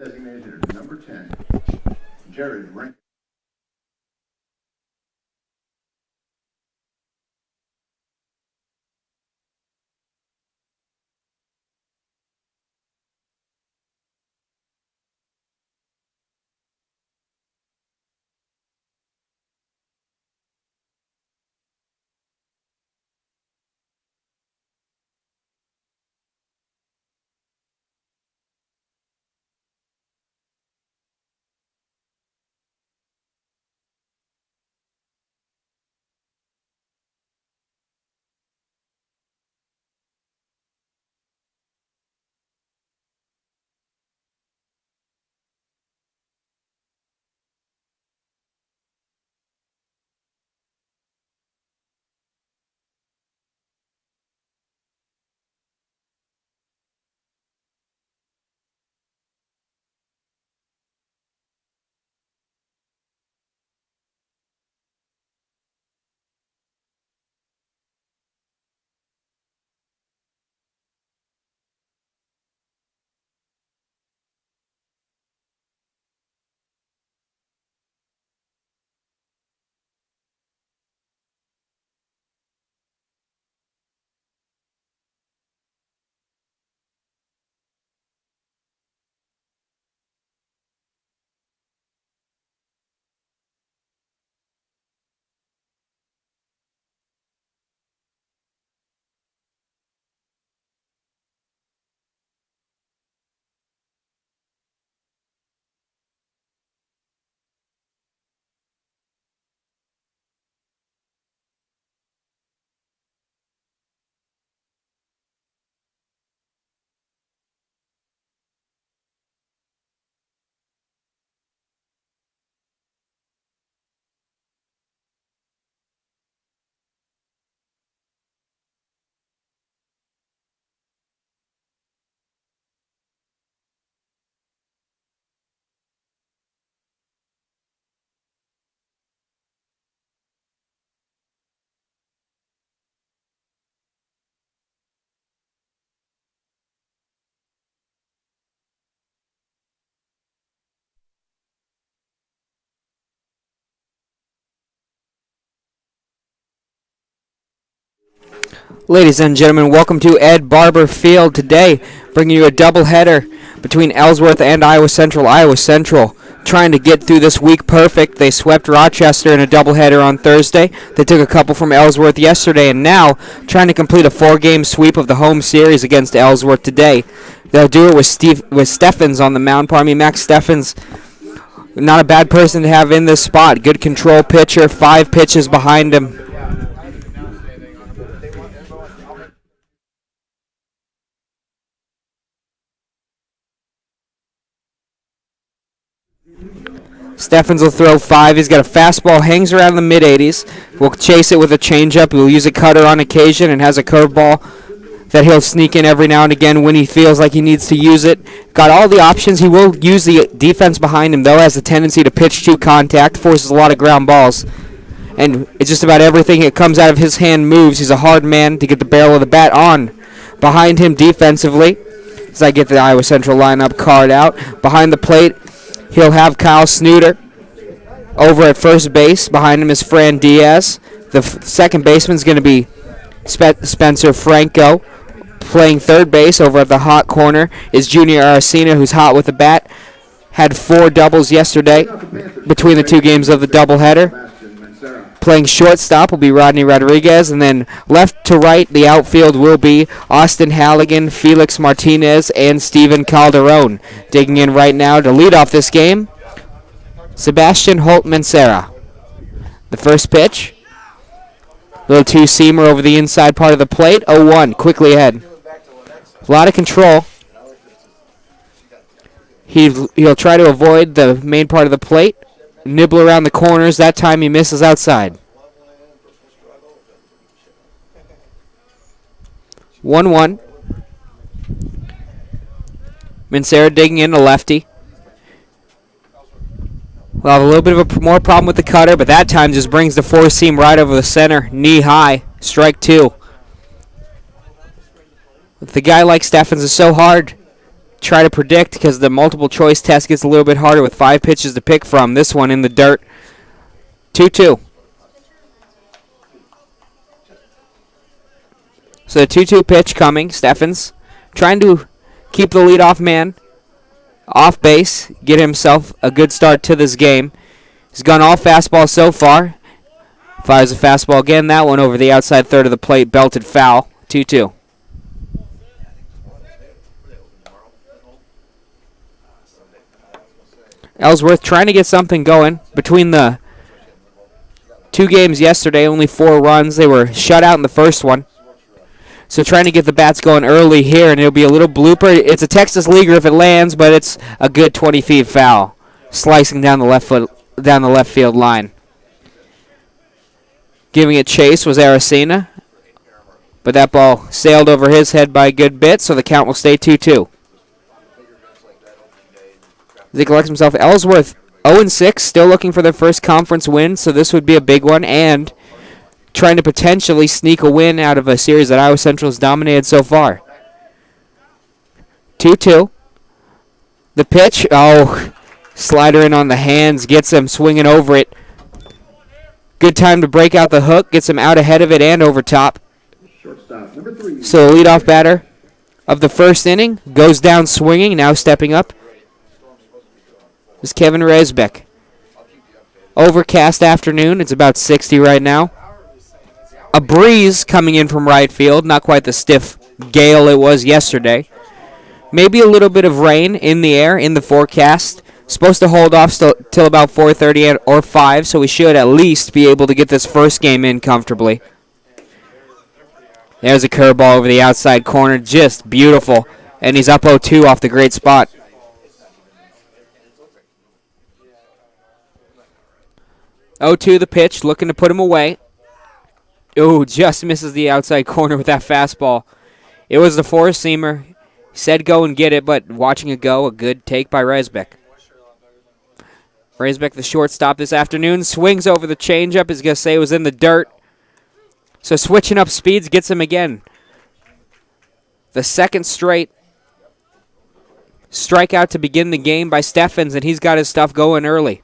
Designated at number 10, Jared Rank. Ladies and gentlemen, welcome to Ed Barber Field today, bringing you a doubleheader between Ellsworth and Iowa Central. Iowa Central trying to get through this week perfect. They swept Rochester in a doubleheader on Thursday. They took a couple from Ellsworth yesterday, and now trying to complete a 4-game sweep of the home series against Ellsworth today. They'll do it with Steffens on the mound. Max Steffens, not a bad person to have in this spot. Good control pitcher, 5 pitches behind him. Steffens will throw 5. He's got a fastball, hangs around the mid-80s. We'll chase it with a changeup. He'll use a cutter on occasion and has a curveball that he'll sneak in every now and again when he feels like he needs to use it. Got all the options. He will use the defense behind him, though, has a tendency to pitch to contact, forces a lot of ground balls. And it's just about everything that comes out of his hand moves. He's a hard man to get the barrel of the bat on. Behind him defensively, as I get the Iowa Central lineup card out, behind the plate, he'll have Kyle Snooter over at first base. Behind him is Fran Diaz. The second baseman's going to be Spencer Franco. Playing third base over at the hot corner is Junior Aracena, who's hot with the bat. Had 4 doubles yesterday between the 2 games of the doubleheader. Playing shortstop will be Rodney Rodriguez, and then left to right, the outfield will be Austin Halligan, Felix Martinez, and Steven Calderon. Digging in right now to lead off this game, Sebastian Holt-Mancera. The first pitch, little 2-seamer over the inside part of the plate, 0-1, quickly ahead. A lot of control. He'll try to avoid the main part of the plate. Nibble around the corners. That time he misses outside. 1-1. Mancera digging in, a lefty. We'll have a little bit of a more problem with the cutter, but that time just brings the 4-seam right over the center, knee high. Strike 2. With a guy like Steffens, is so hard try to predict because the multiple choice test gets a little bit harder with 5 pitches to pick from. This one in the dirt. 2-2. So the 2-2 pitch coming. Steffens trying to keep the leadoff man off base, get himself a good start to this game. He's gone all fastball so far. Fires a fastball again. That one over the outside third of the plate, belted foul. 2-2. Ellsworth trying to get something going. Between the 2 games yesterday, only 4 runs. They were shut out in the first one. So trying to get the bats going early here, and it'll be a little blooper. It's a Texas leaguer if it lands, but it's a good 20 feet foul, slicing down the left field line. Giving it chase was Aracena, but that ball sailed over his head by a good bit, so the count will stay 2-2. As he collects himself, Ellsworth 0-6, still looking for their first conference win, so this would be a big one, and trying to potentially sneak a win out of a series that Iowa Central has dominated so far. 2-2. The pitch, slider in on the hands, gets him swinging over it. Good time to break out the hook, gets him out ahead of it and over top. Shortstop, number 3. So the leadoff batter of the first inning goes down swinging, now stepping up is Kevin Resbeck. Overcast afternoon, it's about 60 right now. A breeze coming in from right field, not quite the stiff gale it was yesterday. Maybe a little bit of rain in the air in the forecast. Supposed to hold off till about 4:30 or 5, so we should at least be able to get this first game in comfortably. There's a curveball over the outside corner, just beautiful. And he's up 0-2 off the great spot. 0-2 the pitch, looking to put him away. Ooh, just misses the outside corner with that fastball. It was the four-seamer. He said go and get it, but watching it go, a good take by Resbeck. Resbeck, the shortstop this afternoon, swings over the changeup. He's going to say it was in the dirt. So switching up speeds gets him again. The second straight strikeout to begin the game by Steffens, and he's got his stuff going early.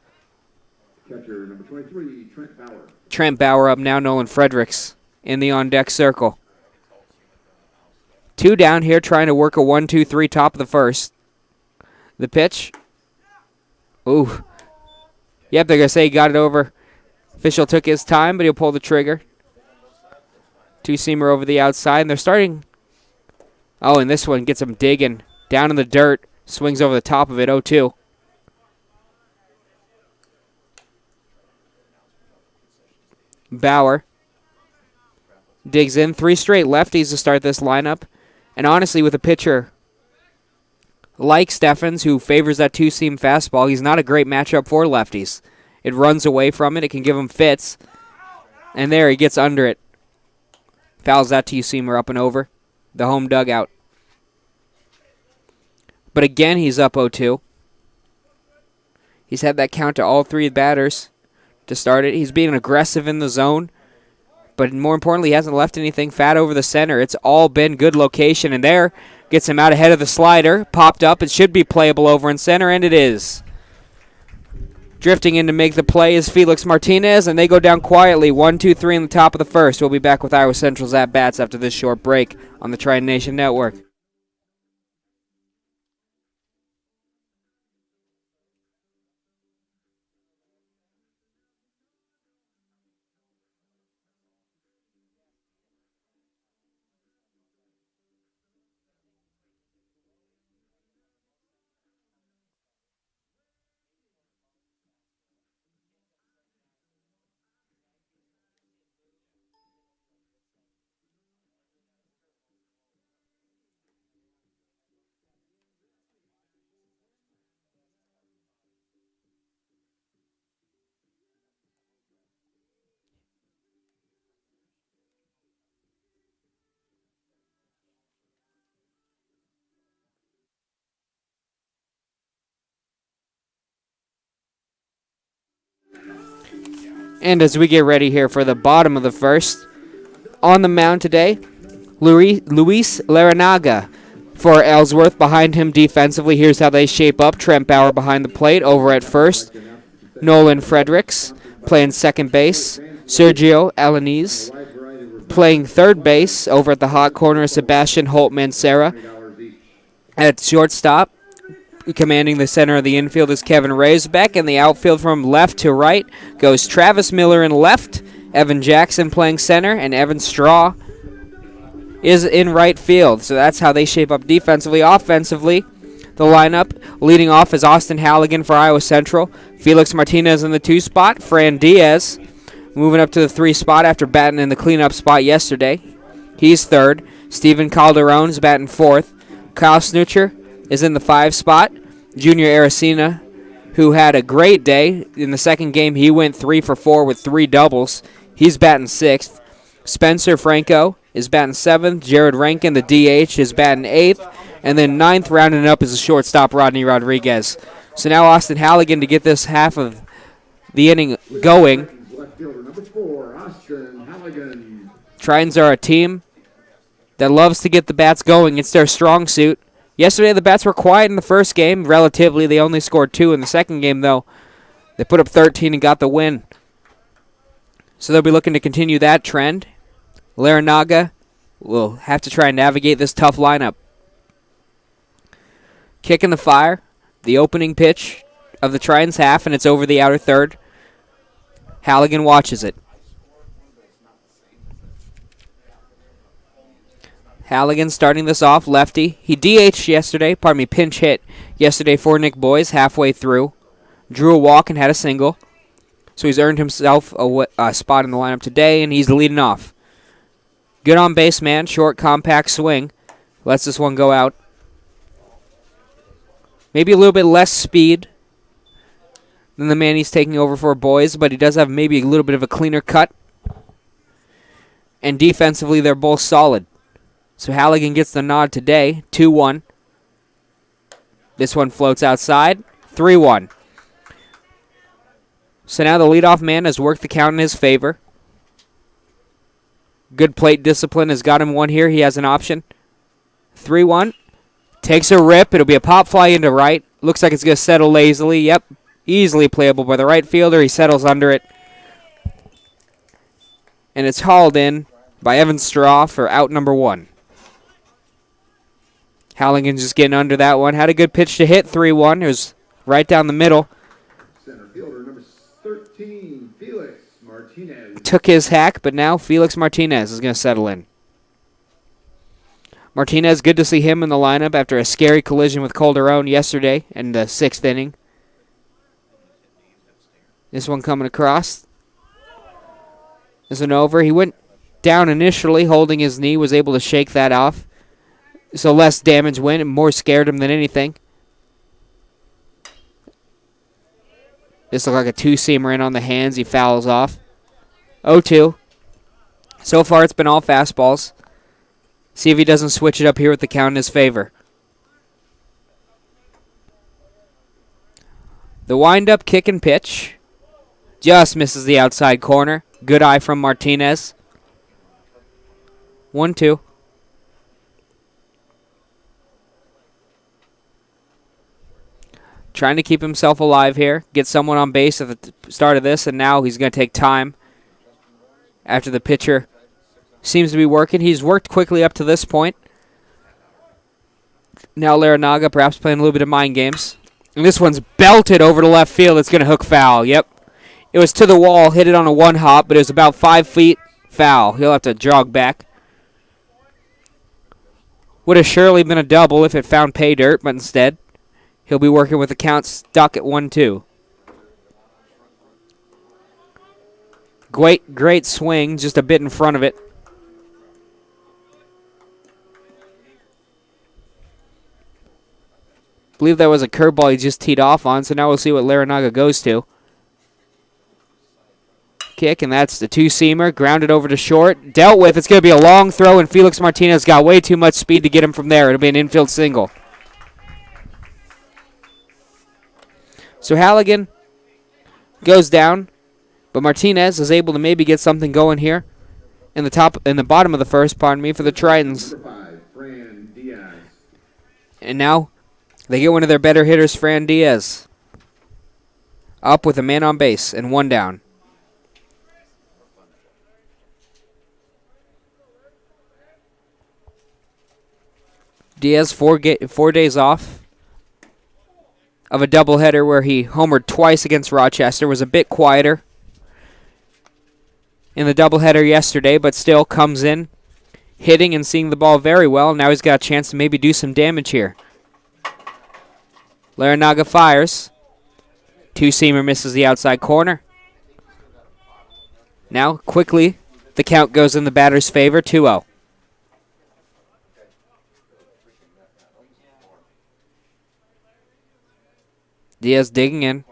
Catcher, number 23, Trent Bauer. Trent Bauer up now, Nolan Fredericks in the on-deck circle. 2 down here, trying to work a 1-2-3 top of the first. The pitch. Ooh. Yep, they're going to say he got it over. Official took his time, but he'll pull the trigger. 2-seamer over the outside, and they're starting. Oh, and this one gets him digging. Down in the dirt. Swings over the top of it, 0-2. Bauer digs in. 3 straight lefties to start this lineup. And honestly, with a pitcher like Steffens, who favors that 2-seam fastball, he's not a great matchup for lefties. It runs away from it. It can give him fits. And there, he gets under it. Fouls that 2-seamer up and over the home dugout. But again, he's up 0-2. He's had that count to all 3 batters to start it. He's being aggressive in the zone. But more importantly, he hasn't left anything fat over the center. It's all been good location. And there, gets him out ahead of the slider. Popped up. It should be playable over in center, and it is. Drifting in to make the play is Felix Martinez, and they go down quietly. 1-2-3 in the top of the first. We'll be back with Iowa Central's at-bats after this short break on the Tri Nation Network. And as we get ready here for the bottom of the first, on the mound today, Luis Laranaga, for Ellsworth. Behind him defensively, here's how they shape up. Trent Bauer behind the plate. Over at first, Nolan Fredericks playing second base. Sergio Alanese playing third base. Over at the hot corner, Sebastian Holt-Mancera. At shortstop, commanding the center of the infield, is Kevin Raisbeck. And the outfield from left to right goes Travis Miller in left, Evan Jackson playing center, and Evan Straw is in right field. So that's how they shape up defensively. Offensively, the lineup leading off is Austin Halligan for Iowa Central. Felix Martinez in the 2 spot. Fran Diaz moving up to the 3 spot after batting in the cleanup spot yesterday. He's third. Steven Calderon is batting fourth. Kyle Snutcher is in the 5 spot. Junior Aracena, who had a great day. In the second game, he went 3 for 4 with 3 doubles. He's batting 6th. Spencer Franco is batting 7th. Jared Rankin, the DH, is batting 8th. And then 9th, rounding up, is the shortstop, Rodney Rodriguez. So now Austin Halligan to get this half of the inning going. Tritons are a team that loves to get the bats going. It's their strong suit. Yesterday, the bats were quiet in the first game. Relatively, they only scored 2 in the second game, though. They put up 13 and got the win. So they'll be looking to continue that trend. Laranaga will have to try and navigate this tough lineup. Kick in the fire. The opening pitch of the Tritons half, and it's over the outer third. Halligan watches it. Halligan starting this off, lefty. He DH'd yesterday, pinch hit yesterday for Nick Boys halfway through. Drew a walk and had a single. So he's earned himself a spot in the lineup today, and he's leading off. Good on base man, short, compact swing. Lets this one go out. Maybe a little bit less speed than the man he's taking over for Boys, but he does have maybe a little bit of a cleaner cut. And defensively, they're both solid. So Halligan gets the nod today, 2-1. This one floats outside, 3-1. So now the leadoff man has worked the count in his favor. Good plate discipline has got him one here. He has an option. 3-1. Takes a rip. It'll be a pop fly into right. Looks like it's going to settle lazily. Yep, easily playable by the right fielder. He settles under it. And it's hauled in by Evan Straw for out number 1. Halligan just getting under that one. Had a good pitch to hit, 3-1. It was right down the middle. Center fielder number 13, Felix Martinez. Took his hack, but now Felix Martinez is going to settle in. Martinez, good to see him in the lineup after a scary collision with Calderon yesterday in the 6th inning. This one coming across. Isn't over. He went down initially, holding his knee, was able to shake that off. So less damage went, and more scared him than anything. This looked like a 2-seamer in on the hands. He fouls off. 0-2. So far, it's been all fastballs. See if he doesn't switch it up here with the count in his favor. The wind-up kick and pitch. Just misses the outside corner. Good eye from Martinez. 1-2. Trying to keep himself alive here. Get someone on base at the start of this, and now he's going to take time after the pitcher seems to be working. He's worked quickly up to this point. Now Laranaga perhaps playing a little bit of mind games. And this one's belted over to left field. It's going to hook foul. Yep. It was to the wall, hit it on a 1-hop, but it was about 5 feet foul. He'll have to jog back. Would have surely been a double if it found pay dirt, but instead he'll be working with the count stuck at 1-2. Great swing, just a bit in front of it. I believe that was a curveball he just teed off on, so now we'll see what Laranaga goes to. Kick, and that's the 2-seamer. Grounded over to short. Dealt with. It's going to be a long throw, and Felix Martinez got way too much speed to get him from there. It'll be an infield single. So Halligan goes down, but Martinez is able to maybe get something going here in the bottom of the first, for the Tritons. Number 5, Fran Diaz. And now they get one of their better hitters, Fran Diaz, up with a man on base and one down. Diaz, 4 days off of a doubleheader where he homered twice against Rochester, was a bit quieter in the doubleheader yesterday, but still comes in hitting and seeing the ball very well. Now he's got a chance to maybe do some damage here. Larinaga fires. Two-seamer misses the outside corner. Now, quickly, the count goes in the batter's favor, 2-0. Diaz digging in.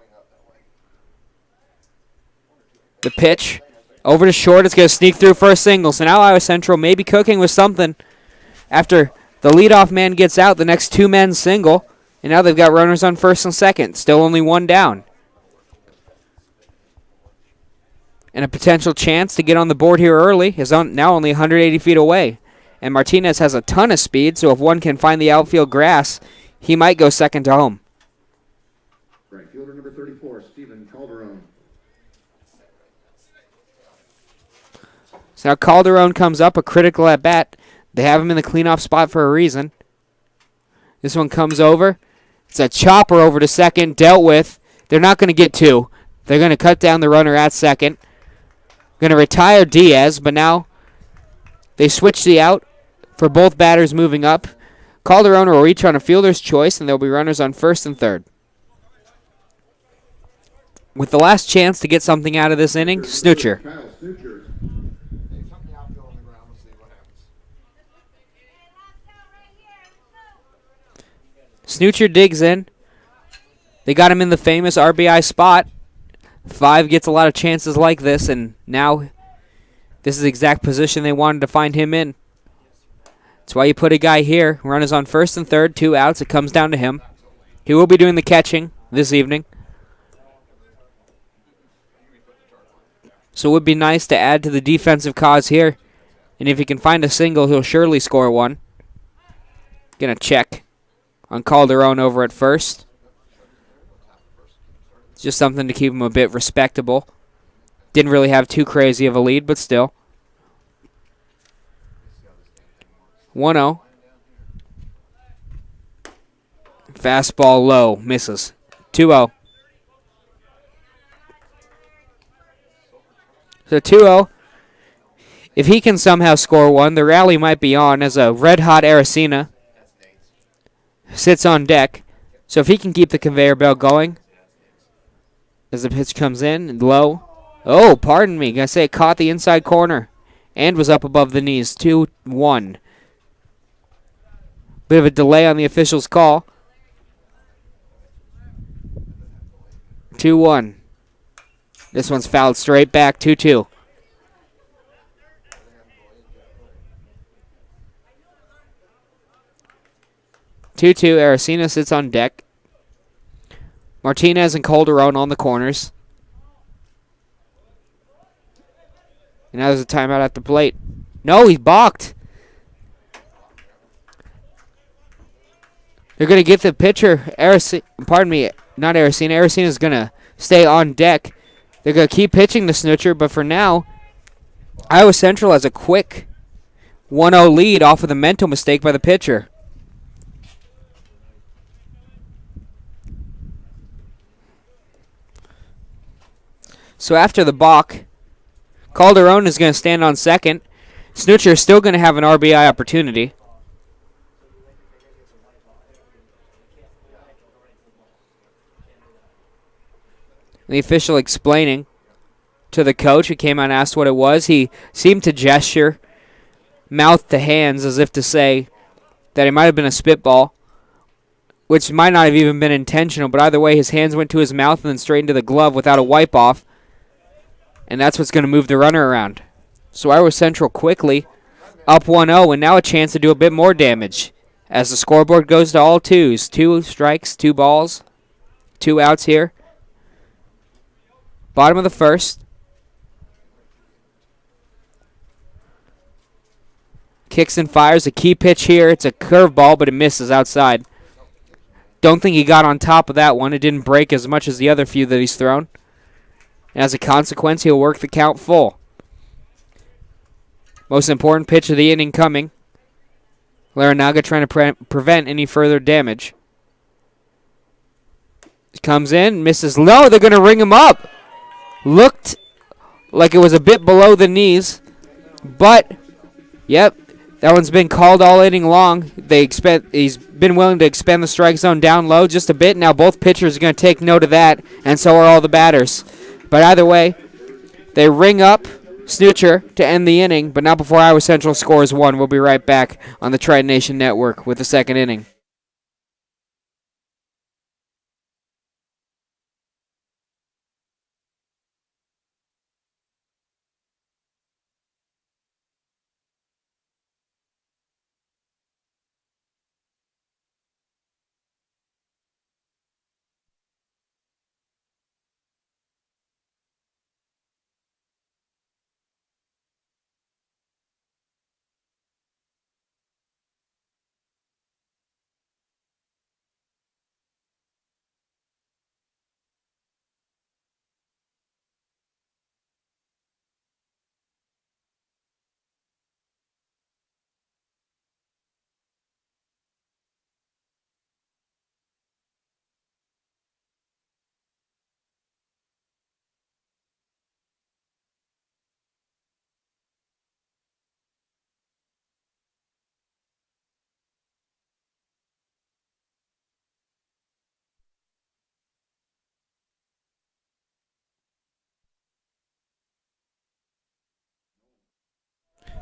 The pitch. Over to short. It's going to sneak through for a single. So now Iowa Central may be cooking with something. After the leadoff man gets out, the next two men single. And now they've got runners on first and second. Still only one down. And a potential chance to get on the board here early is now only 180 feet away. And Martinez has a ton of speed, so if one can find the outfield grass, he might go second to home. Right fielder number 34, Stephen Calderon. So now Calderon comes up, a critical at bat. They have him in the cleanoff spot for a reason. This one comes over. It's a chopper over to second, dealt with. They're not going to get two. They're going to cut down the runner at second. Going to retire Diaz, but now they switch the out for both batters moving up. Calderon will reach on a fielder's choice, and there'll be runners on first and third. With the last chance to get something out of this inning, Snoocher. Snoocher digs in. They got him in the famous RBI spot. 5 gets a lot of chances like this, and now this is the exact position they wanted to find him in. That's why you put a guy here. Runners on first and third, 2 outs. It comes down to him. He will be doing the catching this evening. So it would be nice to add to the defensive cause here. And if he can find a single, he'll surely score one. Gonna check on Calderon over at first. It's just something to keep him a bit respectable. Didn't really have too crazy of a lead, but still. 1-0. Fastball low, misses. 2-0. So 2-0. If he can somehow score one, the rally might be on as a red-hot Aracena sits on deck. So if he can keep the conveyor belt going as the pitch comes in and low. Oh, pardon me. I say it caught the inside corner and was up above the knees. 2-1. Bit of a delay on the official's call. 2-1. This one's fouled straight back. 2-2. Aracena sits on deck. Martinez and Calderon on the corners. And now there's a timeout at the plate. No, he balked. They're going to get the pitcher. Pardon me, not Aracena. Aracena's going to stay on deck. They're going to keep pitching the Snoocher, but for now, Iowa Central has a quick 1-0 lead off of the mental mistake by the pitcher. So after the balk, Calderon is going to stand on second. Snoocher is still going to have an RBI opportunity. The official explaining to the coach who came out and asked what it was. He seemed to gesture, mouth to hands, as if to say that it might have been a spitball, which might not have even been intentional, but either way, his hands went to his mouth and then straight into the glove without a wipe-off, and that's what's going to move the runner around. So Iowa Central quickly up 1-0, and now a chance to do a bit more damage as the scoreboard goes to all twos. 2 strikes, 2 balls, 2 outs here. Bottom of the first. Kicks and fires. A key pitch here. It's a curveball, but it misses outside. Don't think he got on top of that one. It didn't break as much as the other few that he's thrown. And as a consequence, he'll work the count full. Most important pitch of the inning coming. Larinaga trying to prevent any further damage. Comes in, misses low. They're going to ring him up. Looked like it was a bit below the knees. But, yep, that one's been called all inning long. He's been willing to expand the strike zone down low just a bit. Now both pitchers are going to take note of that, and so are all the batters. But either way, they ring up Snoocher to end the inning, but not before Iowa Central scores one. We'll be right back on the Triton Nation Network with the second inning.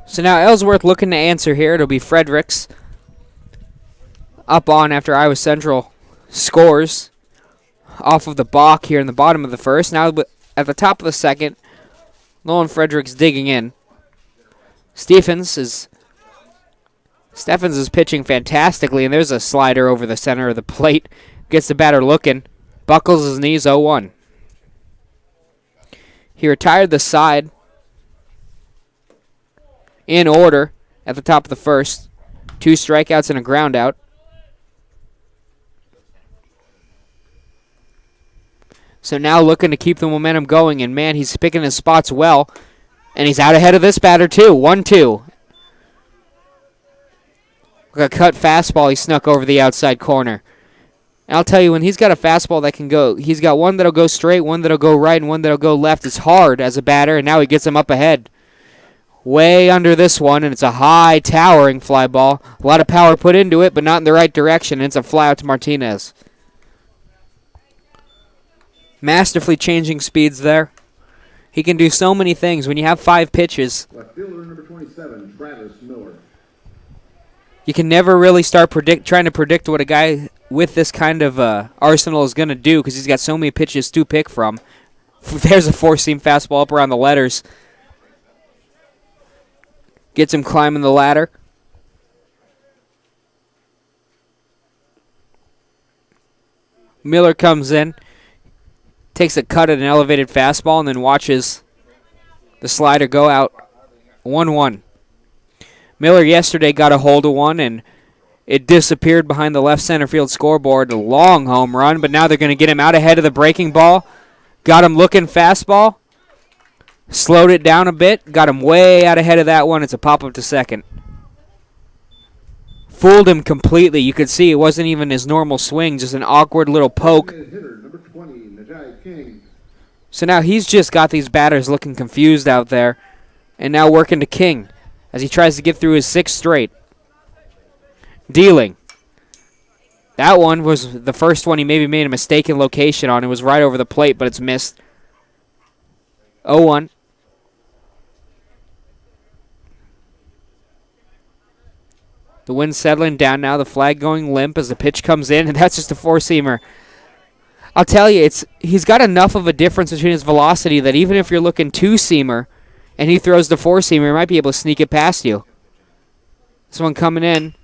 So now Ellsworth looking to answer here. It'll be Fredericks up on after Iowa Central scores off of the balk here in the bottom of the first. Now at the top of the second, Nolan Fredericks digging in. Stephens is pitching fantastically, and there's a slider over the center of the plate. Gets the batter looking. Buckles his knees 0-1. He retired the side in order at the top of the first. 2 strikeouts and a ground out. So now looking to keep the momentum going, and man, he's picking his spots well. And he's out ahead of this batter too. 1-2. A cut fastball he snuck over the outside corner. And I'll tell you, when he's got a fastball that can go, he's got one that'll go straight, one that'll go right, and one that'll go left. It's hard as a batter, and now he gets him up ahead. Way under this one, and it's a high, towering fly ball. A lot of power put into it, but not in the right direction, and it's a fly out to Martinez. Masterfully changing speeds there. He can do so many things. When you have 5 pitches, Left fielder number 27, Travis Miller. You can never really start trying to predict what a guy with this kind of arsenal is going to do because he's got so many pitches to pick from. There's a 4-seam fastball up around the letters. Gets him climbing the ladder. Miller comes in, takes a cut at an elevated fastball, and then watches the slider go out. 1-1. Miller yesterday got a hold of one, and it disappeared behind the left center field scoreboard. A long home run, but now they're going to get him out ahead of the breaking ball. Got him looking fastball. Slowed it down a bit. Got him way out ahead of that one. It's a pop-up to second. Fooled him completely. You could see it wasn't even his normal swing, just an awkward little poke. Hitter, number 20, Najai King. So now he's just got these batters looking confused out there, and now working to King as he tries to get through his 6th straight. Dealing. That one was the first one he maybe made a mistaken location on. It was right over the plate, but it's missed. 0-1. The wind settling down now. The flag going limp as the pitch comes in, and that's just a 4-seamer. I'll tell you, he's got enough of a difference between his velocity that even if you're looking 2-seamer and he throws the 4-seamer, he might be able to sneak it past you. This one coming in,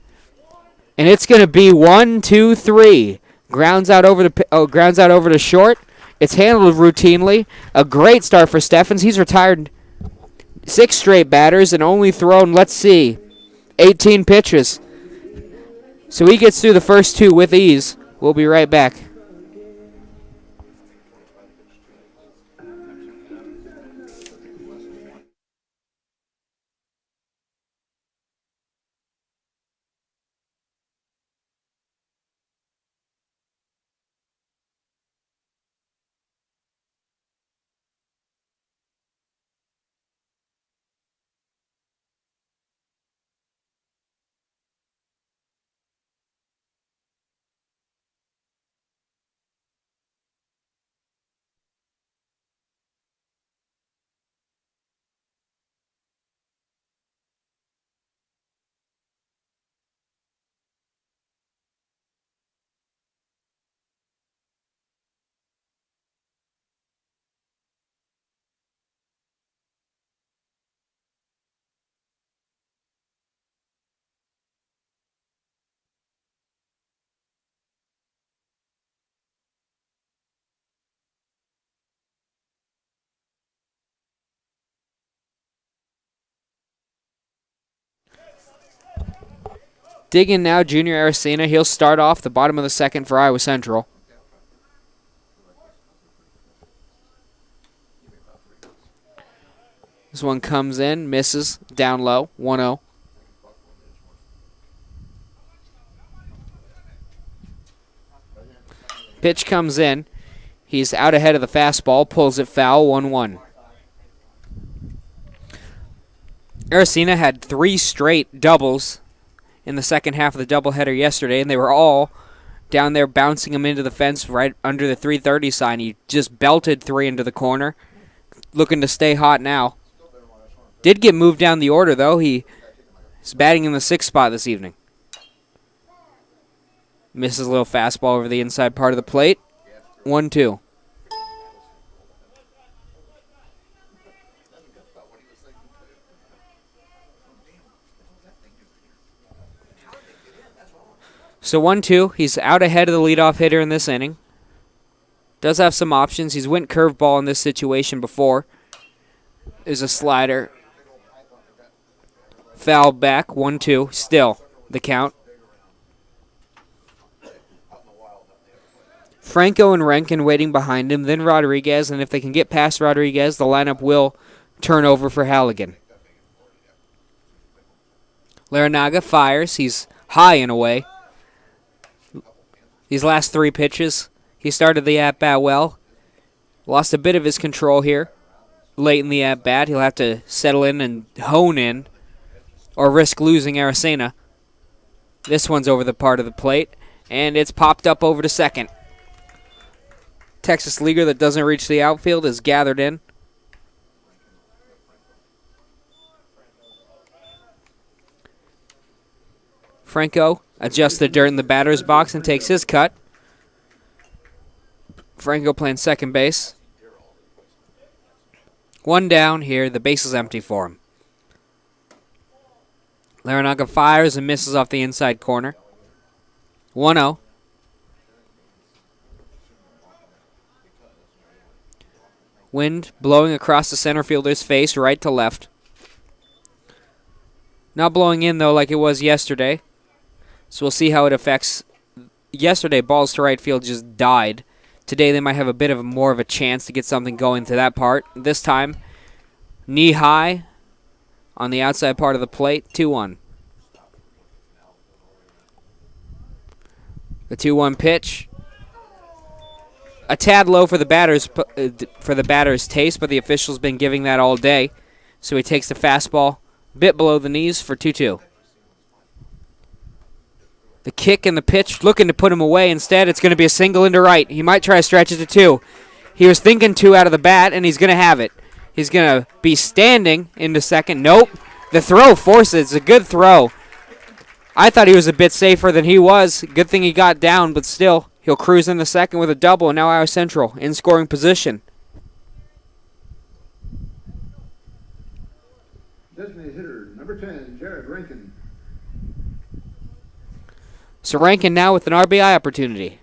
and it's going to be 1-2-3. Grounds out over to short. It's handled routinely. A great start for Stephens. He's retired 6 straight batters and only thrown, let's see, 18 pitches. So he gets through the first 2 with ease. We'll be right back. Dig in now, Junior Aracena. He'll start off the bottom of the second for Iowa Central. This one comes in, misses, down low, 1-0. Pitch comes in. He's out ahead of the fastball, pulls it foul, 1-1. Aracena had 3 straight doubles in the second half of the doubleheader yesterday, and they were all down there bouncing him into the fence right under the 330 sign. He just belted 3 into the corner, looking to stay hot now. Did get moved down the order, though. He's batting in the 6th spot this evening. Misses a little fastball over the inside part of the plate. 1-2. So 1-2. He's out ahead of the leadoff hitter in this inning. Does have some options. He's went curveball in this situation before. There's a slider. Foul back. 1-2. Still the count. Franco and Rankin waiting behind him, then Rodriguez, and if they can get past Rodriguez, the lineup will turn over for Halligan. Larinaga fires. He's high and away. These last 3 pitches, he started the at-bat well. Lost a bit of his control here late in the at-bat. He'll have to settle in and hone in or risk losing Aracena. This one's over the part of the plate, and it's popped up over to second. Texas Leaguer that doesn't reach the outfield is gathered in. Franco adjusts the dirt in the batter's box and takes his cut. Franco playing second base. 1 down here. The base is empty for him. Larinaga fires and misses off the inside corner. 1-0. Wind blowing across the center fielder's face right to left. Not blowing in, though, like it was yesterday. So we'll see how it affects. Yesterday, balls to right field just died. Today, they might have a bit of more of a chance to get something going to that part. This time, knee high on the outside part of the plate. 2-1. The 2-1 pitch. A tad low for the batter's taste, but the official's been giving that all day. So he takes the fastball a bit below the knees for 2-2. The kick and the pitch looking to put him away. Instead, it's going to be a single into right. He might try to stretch it to 2. He was thinking 2 out of the bat, and he's going to have it. He's going to be standing into second. Nope. The throw forces it. It's a good throw. I thought he was a bit safer than he was. Good thing he got down, but still, he'll cruise in the second with a double, and now Iowa Central in scoring position. Designated hitter, number 10, Jared Rankin. So Rankin now with an RBI opportunity.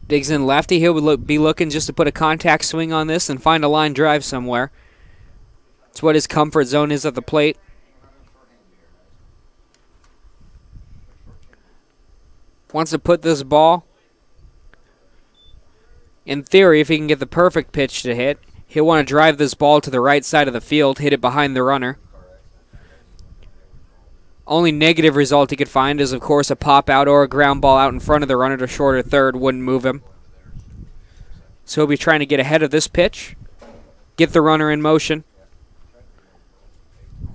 Digs in lefty. He'll be looking just to put a contact swing on this and find a line drive somewhere. It's what his comfort zone is at the plate. Wants to put this ball, in theory, if he can get the perfect pitch to hit, he'll want to drive this ball to the right side of the field, hit it behind the runner. Only negative result he could find is, of course, a pop out or a ground ball out in front of the runner to short or third. Wouldn't move him. So he'll be trying to get ahead of this pitch, get the runner in motion.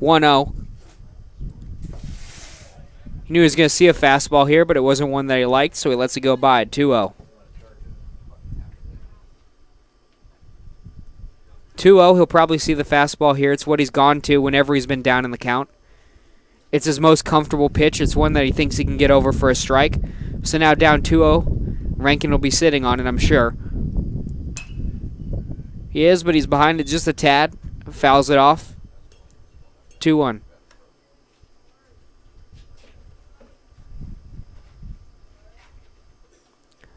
1-0. He knew he was going to see a fastball here, but it wasn't one that he liked, so he lets it go by. 2-0. 2-0, he'll probably see the fastball here. It's what he's gone to whenever he's been down in the count. It's his most comfortable pitch. It's one that he thinks he can get over for a strike. So now down 2-0. Rankin will be sitting on it, I'm sure. He is, but he's behind it just a tad. Fouls it off. 2-1.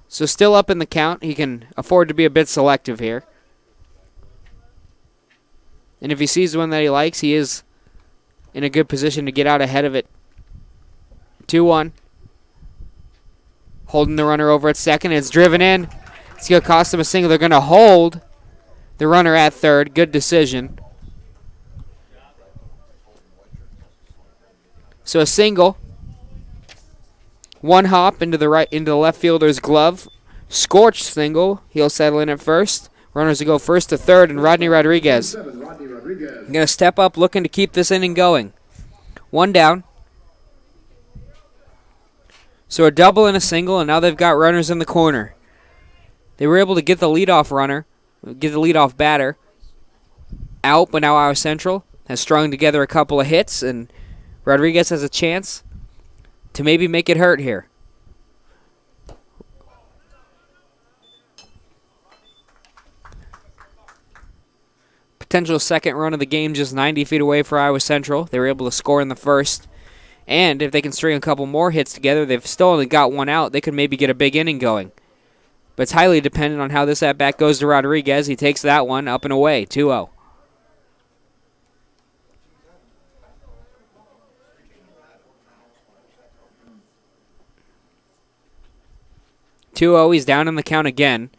So still up in the count. He can afford to be a bit selective here. And if he sees one that he likes, he is in a good position to get out ahead of it. 2-1. Holding the runner over at second. It's driven in. It's going to cost them a single. They're going to hold the runner at third. Good decision. So a single. One hop into the left fielder's glove. Scorched single. He'll settle in at first. Runners will go first to third, and Rodney Rodriguez going to step up, looking to keep this inning going. One down. So a double and a single, and now they've got runners in the corner. They were able to get the leadoff runner, get the leadoff batter out, but now Iowa Central has strung together a couple of hits, and Rodriguez has a chance to maybe make it hurt here. Potential second run of the game just 90 feet away for Iowa Central. They were able to score in the first. And if they can string a couple more hits together, they've still only got one out. They could maybe get a big inning going. But it's highly dependent on how this at-bat goes to Rodriguez. He takes that one up and away, 2-0. He's down in the count again.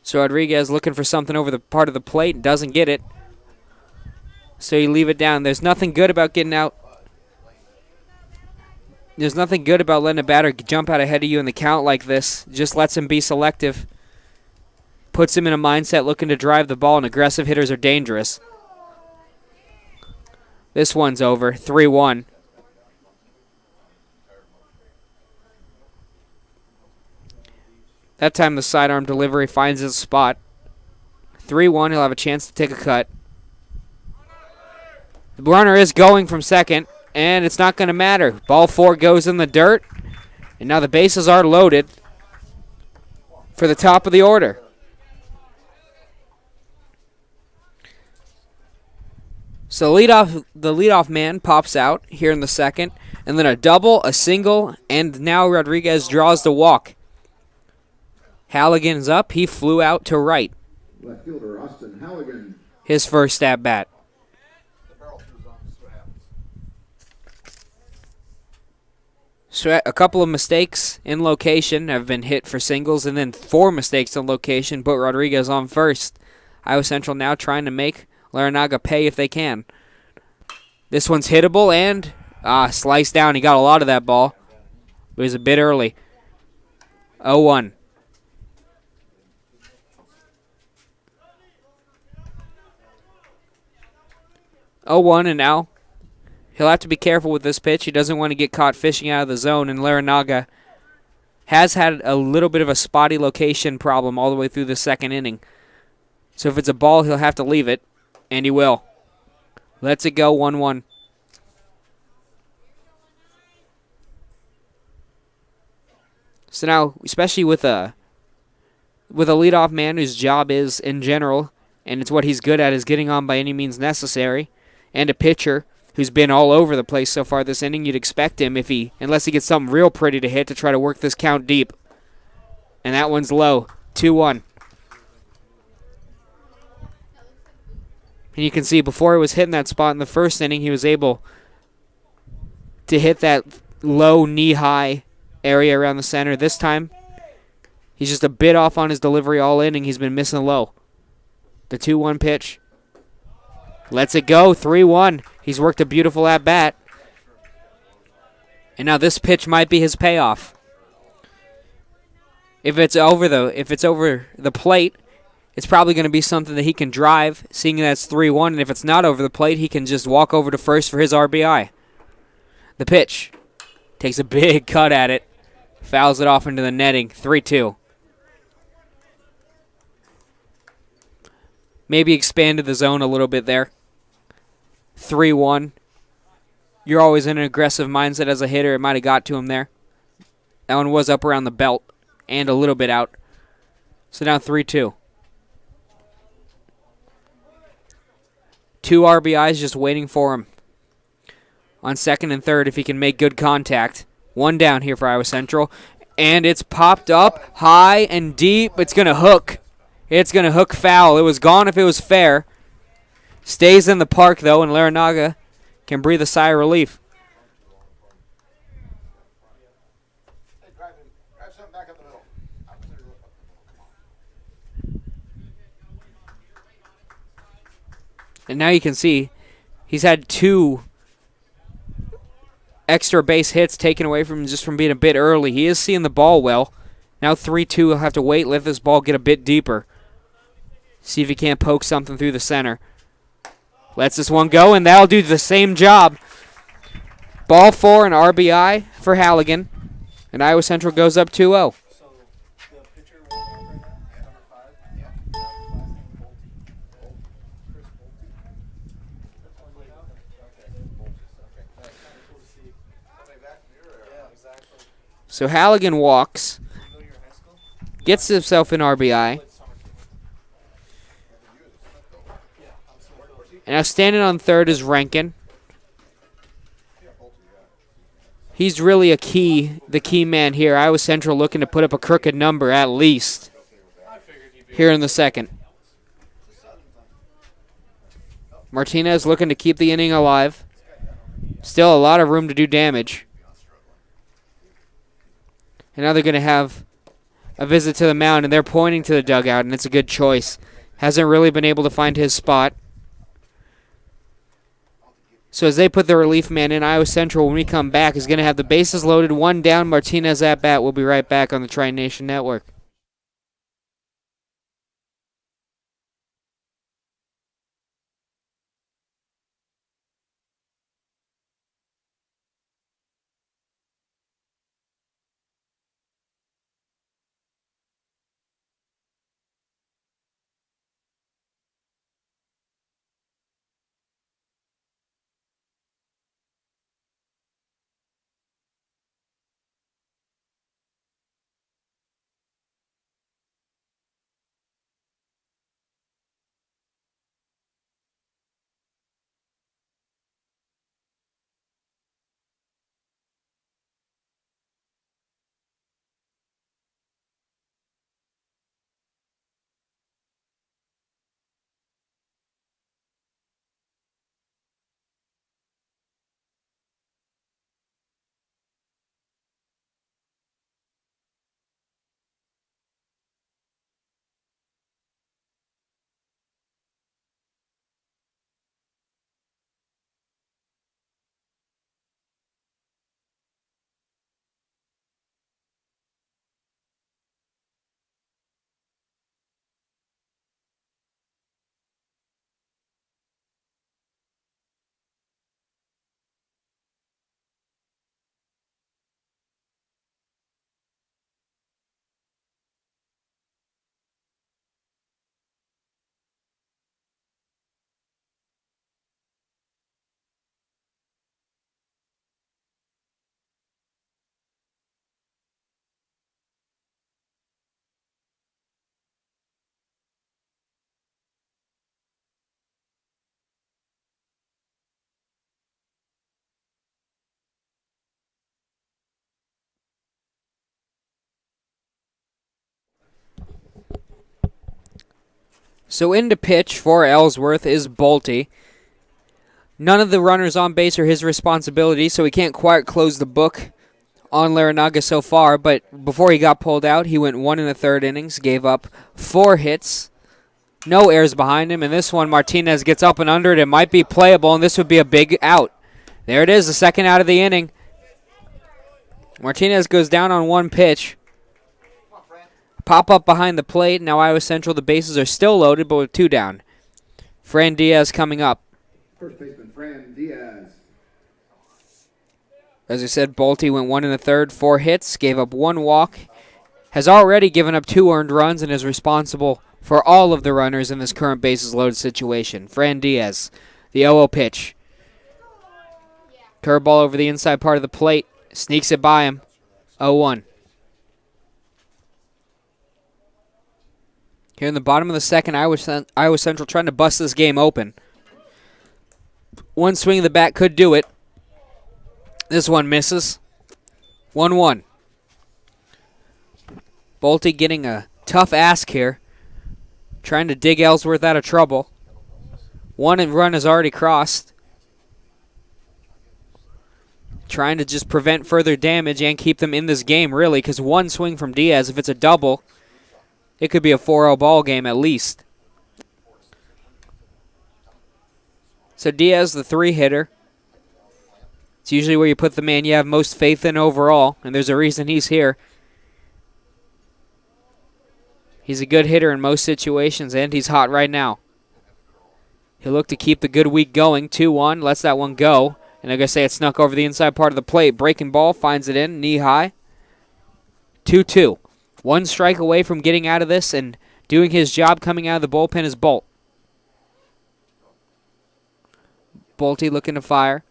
So Rodriguez looking for something over the part of the plate and doesn't get it. So you leave it down. There's nothing good about getting out. There's nothing good about letting a batter jump out ahead of you in the count like this. Just lets him be selective. Puts him in a mindset looking to drive the ball, and aggressive hitters are dangerous. This one's over. 3-1. That time the sidearm delivery finds his spot. 3-1, he'll have a chance to take a cut. The runner is going from second, and it's not going to matter. Ball 4 goes in the dirt, and now the bases are loaded for the top of the order. So the leadoff man pops out here in the second, and then a double, a single, and now Rodriguez draws the walk. Halligan's up. He flew out to right. Left fielder Austin Halligan. His first at bat. So a couple of mistakes in location have been hit for singles, and then 4 mistakes in location put Rodriguez on first. Iowa Central now trying to make Larranaga pay if they can. This one's hittable and sliced down. He got a lot of that ball, but he was a bit early. 0-1. 0-1, and now he'll have to be careful with this pitch. He doesn't want to get caught fishing out of the zone, and Larranaga has had a little bit of a spotty location problem all the way through the second inning. So if it's a ball, he'll have to leave it, and he will. Lets it go 1-1. So now, especially with a leadoff man whose job is, in general, and it's what he's good at, is getting on by any means necessary, and a pitcher who's been all over the place so far this inning, you'd expect him, unless he gets something real pretty to hit, to try to work this count deep. And that one's low. 2-1. And you can see before he was hitting that spot in the first inning, he was able to hit that low knee-high area around the center. This time, he's just a bit off on his delivery all inning. He's been missing low. The 2-1 pitch. Lets it go, 3-1. He's worked a beautiful at-bat. And now this pitch might be his payoff. If it's over the plate, it's probably going to be something that he can drive, seeing that it's 3-1. And if it's not over the plate, he can just walk over to first for his RBI. The pitch. Takes a big cut at it. Fouls it off into the netting. 3-2. Maybe expanded the zone a little bit there. 3-1. You're always in an aggressive mindset as a hitter. It might have got to him there. That one was up around the belt and a little bit out. So now 3-2. 2 RBIs just waiting for him on second and third if he can make good contact. 1 down here for Iowa Central. And it's popped up high and deep. It's going to hook. It's going to hook foul. It was gone if it was fair. Stays in the park, though, and Larinaga can breathe a sigh of relief. And now you can see he's had 2 extra base hits taken away from him just from being a bit early. He is seeing the ball well. Now 3-2, he'll have to wait, let this ball get a bit deeper. See if he can't poke something through the center. Lets this one go, and that'll do the same job. Ball 4, an RBI for Halligan. And Iowa Central goes up 2-0. So Halligan walks, gets himself an RBI. And now standing on third is Rankin. He's really the key man here. Iowa Central looking to put up a crooked number at least here in the second. Martinez looking to keep the inning alive. Still a lot of room to do damage. And now they're going to have a visit to the mound, and they're pointing to the dugout, and it's a good choice. Hasn't really been able to find his spot. So as they put the relief man in, Iowa Central, when we come back, is going to have the bases loaded, 1 down, Martinez at bat. We'll be right back on the Tri-Nation Network. So in to pitch for Ellsworth is Bolte. None of the runners on base are his responsibility, so he can't quite close the book on Larinaga so far, but before he got pulled out, he went 1 1/3 innings, gave up 4 hits, no errors behind him, and this one Martinez gets up and under it. It might be playable, and this would be a big out. There it is, the second out of the inning. Martinez goes down on 1 pitch. Pop up behind the plate. Now Iowa Central, the bases are still loaded, but with 2 down. Fran Diaz coming up. First baseman Fran Diaz. As I said, Bolte went 1 1/3, 4 hits, gave up 1 walk, has already given up 2 earned runs, and is responsible for all of the runners in this current bases loaded situation. Fran Diaz, the 0-0 pitch. Curveball over the inside part of the plate, sneaks it by him. 0-1. Here in the bottom of the second, Iowa Central trying to bust this game open. One swing of the bat could do it. This one misses. 1-1. Bolte getting a tough ask here. Trying to dig Ellsworth out of trouble. 1 run is already crossed. Trying to just prevent further damage and keep them in this game, really, because 1 swing from Diaz, if it's a double, it could be a 4-0 ball game at least. So Diaz, the 3-hitter. It's usually where you put the man you have most faith in overall, and there's a reason he's here. He's a good hitter in most situations, and he's hot right now. He'll look to keep the good week going. 2-1, lets that one go. And like I say, it snuck over the inside part of the plate. Breaking ball, finds it in, knee high. 2-2. 1 strike away from getting out of this, and doing his job coming out of the bullpen is Bolt. Bolte looking to fire.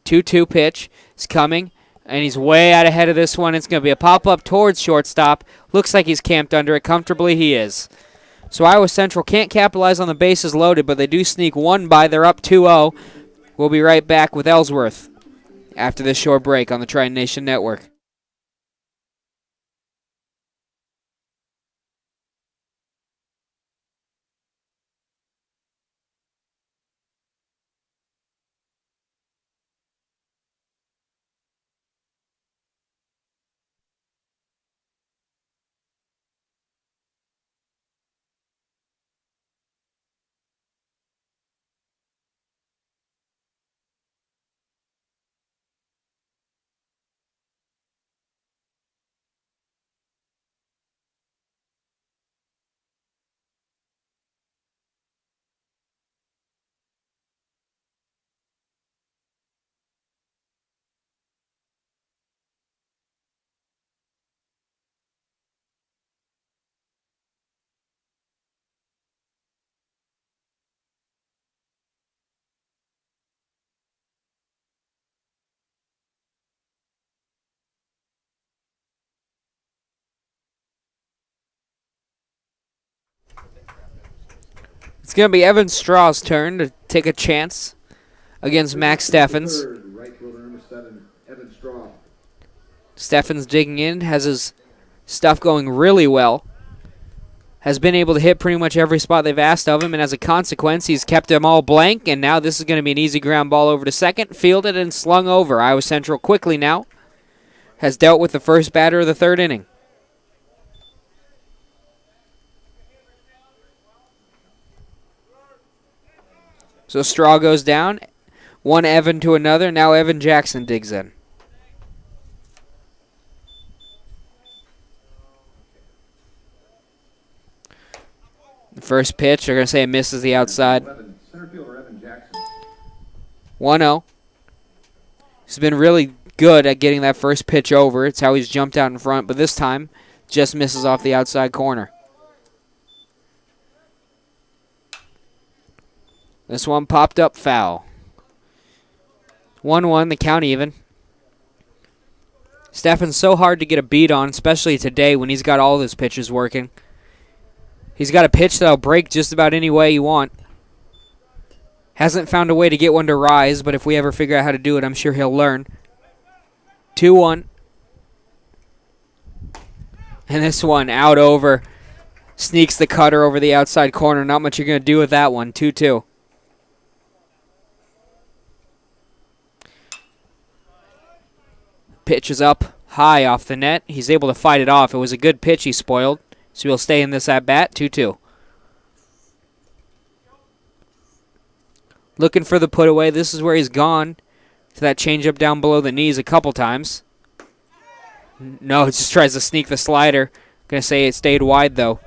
2-2 pitch is coming, and he's way out ahead of this one. It's going to be a pop-up towards shortstop. Looks like he's camped under it comfortably. He is. So Iowa Central can't capitalize on the bases loaded, but they do sneak 1 by. They're up 2-0. We'll be right back with Ellsworth after this short break on the Triton Nation Network. It's going to be Evan Straw's turn to take a chance against Max Steffens. Right fielder number 7, Evan Straw. Steffens digging in, has his stuff going really well. Has been able to hit pretty much every spot they've asked of him, and as a consequence, he's kept them all blank, and now this is going to be an easy ground ball over to second, fielded and slung over. Iowa Central quickly now has dealt with the first batter of the 3rd inning. So Straw goes down, 1 Evan to another, now Evan Jackson digs in. The first pitch, they're going to say it misses the outside. Center fielder Evan Jackson. 1-0. He's been really good at getting that first pitch over. It's how he's jumped out in front, but this time just misses off the outside corner. This one popped up foul. 1-1, the count even. Steffen's so hard to get a beat on, especially today when he's got all his pitches working. He's got a pitch that'll break just about any way you want. Hasn't found a way to get one to rise, but if we ever figure out how to do it, I'm sure he'll learn. 2-1. And this one out over. Sneaks the cutter over the outside corner. Not much you're going to do with that one. 2-2. Pitch is up high off the net. He's able to fight it off. It was a good pitch he spoiled, so he'll stay in this at-bat, 2-2. Looking for the put away. This is where he's gone to that changeup down below the knees a couple times. No, he just tries to sneak the slider. Going to say it stayed wide, though.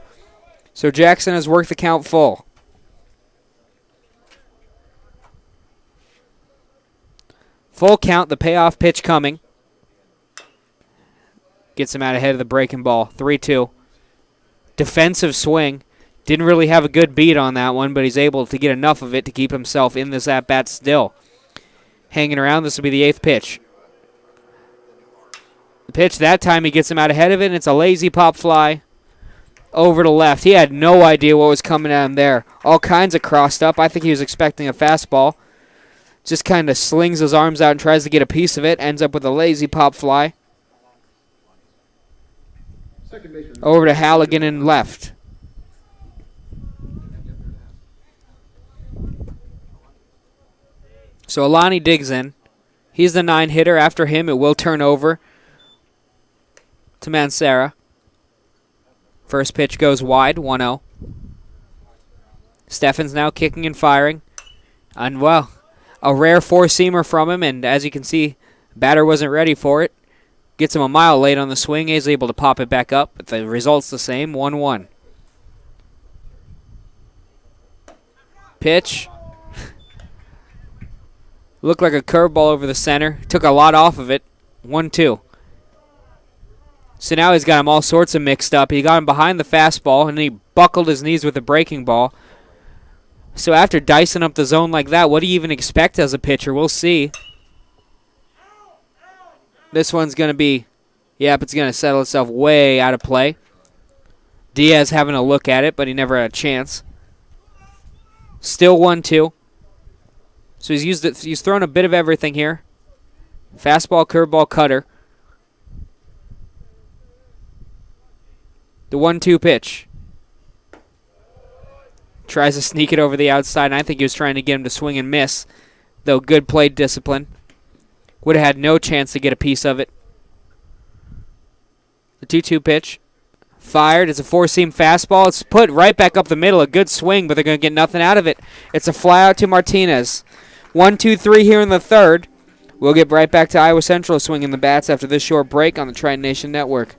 So Jackson has worked the count full. Full count, the payoff pitch coming. Gets him out ahead of the breaking ball. 3-2. Defensive swing. Didn't really have a good beat on that one, but he's able to get enough of it to keep himself in this at-bat still. Hanging around, this will be the 8th pitch. The pitch that time, he gets him out ahead of it, and it's a lazy pop fly over to left. He had no idea what was coming at him there. All kinds of crossed up. I think he was expecting a fastball. Just kind of slings his arms out and tries to get a piece of it. Ends up with a lazy pop fly. Over to Halligan and left. So Alani digs in. He's the 9 hitter. After him, it will turn over to Mancera. First pitch goes wide, 1-0. Steffens now kicking and firing. And, well, a rare four-seamer from him, and as you can see, batter wasn't ready for it. Gets him a mile late on the swing. He's able to pop it back up, but the result's the same, 1-1. Pitch. Looked like a curveball over the center. Took a lot off of it. 1-2. So now he's got him all sorts of mixed up. He got him behind the fastball, and then he buckled his knees with a breaking ball. So after dicing up the zone like that, what do you even expect as a pitcher? We'll see. This one's going to be, yep, it's going to settle itself way out of play. Diaz having a look at it, but he never had a chance. Still 1-2. So he's thrown a bit of everything here. Fastball, curveball, cutter. The 1-2 pitch. Tries to sneak it over the outside, and I think he was trying to get him to swing and miss. Though good plate discipline. Would have had no chance to get a piece of it. The 2-2 pitch. Fired. It's a four-seam fastball. It's put right back up the middle. A good swing, but they're going to get nothing out of it. It's a fly out to Martinez. 1-2-3 here in the third. We'll get right back to Iowa Central swinging the bats after this short break on the Triton Nation Network.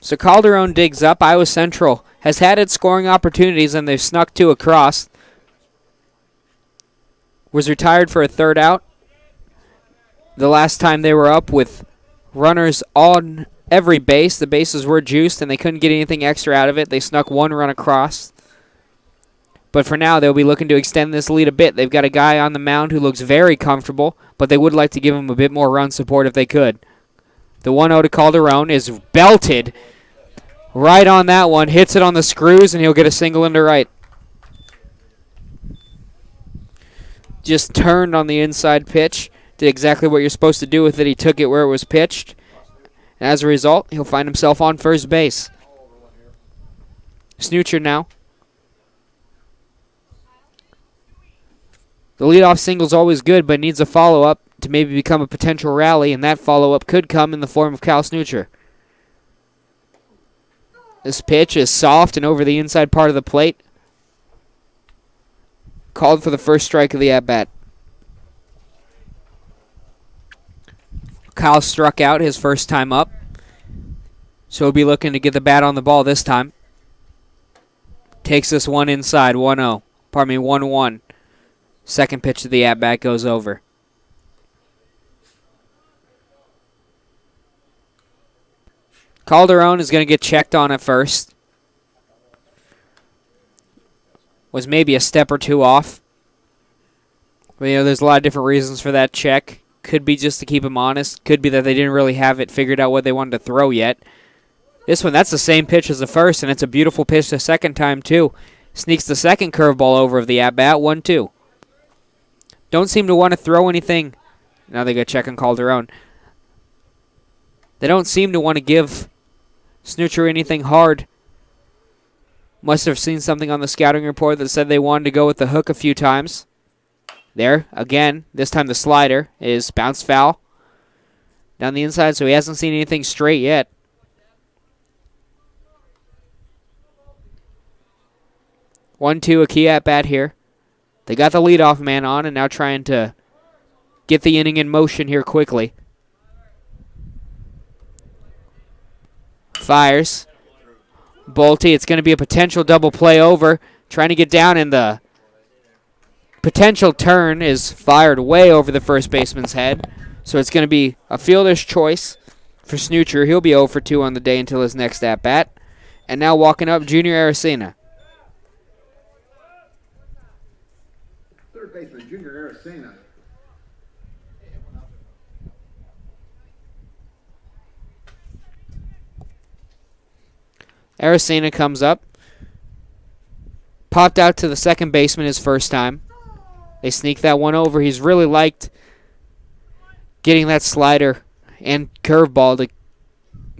So Calderon digs up. Iowa Central has had its scoring opportunities, and they've snuck two across. Was retired for a third out. The last time they were up with runners on every base, the bases were juiced, and they couldn't get anything extra out of it. They snuck one run across. But for now, they'll be looking to extend this lead a bit. They've got a guy on the mound who looks very comfortable, but they would like to give him a bit more run support if they could. The 1-0 to Calderon is belted right on that one. Hits it on the screws, and he'll get a single into right. Just turned on the inside pitch. Did exactly what you're supposed to do with it. He took it where it was pitched. And as a result, he'll find himself on first base. Snoocher now. The leadoff single's always good, but needs a follow-up. to maybe become a potential rally, and that follow-up could come in the form of Cal Snoocher. This pitch is soft and over the inside part of the plate. Called for the first strike of the at-bat. Kyle struck out his first time up, so he'll be looking to get the bat on the ball this time. Takes this one inside, 1-0. Pardon me, 1-1. Second pitch of the at-bat goes over. Calderon is going to get checked on at first. Was maybe a step or two off. But, there's a lot of different reasons for that check. Could be just to keep him honest. Could be that they didn't really have it figured out what they wanted to throw yet. This one, that's the same pitch as the first, and it's a beautiful pitch the second time, too. Sneaks the second curveball over of the at-bat, 1-2. Don't seem to want to throw anything. Now they got check on Calderon. They don't seem to want to give Snoocher anything hard. Must have seen something on the scouting report that said they wanted to go with the hook a few times. There, again, this time the slider is bounced foul down the inside, so he hasn't seen anything straight yet. One-two, a key at-bat here. They got the leadoff man on and now trying to get the inning in motion here quickly. Fires. Bolte, it's going to be a potential double play over. Trying to get down, and the potential turn is fired way over the first baseman's head. So it's going to be a fielder's choice for Snoocher. He'll be 0 for 2 on the day until his next at-bat. And now walking up, Junior Aracena. Third baseman, Junior Aracena. Aracena comes up. Popped out to the second baseman his first time. They sneak that one over. He's really liked getting that slider and curveball to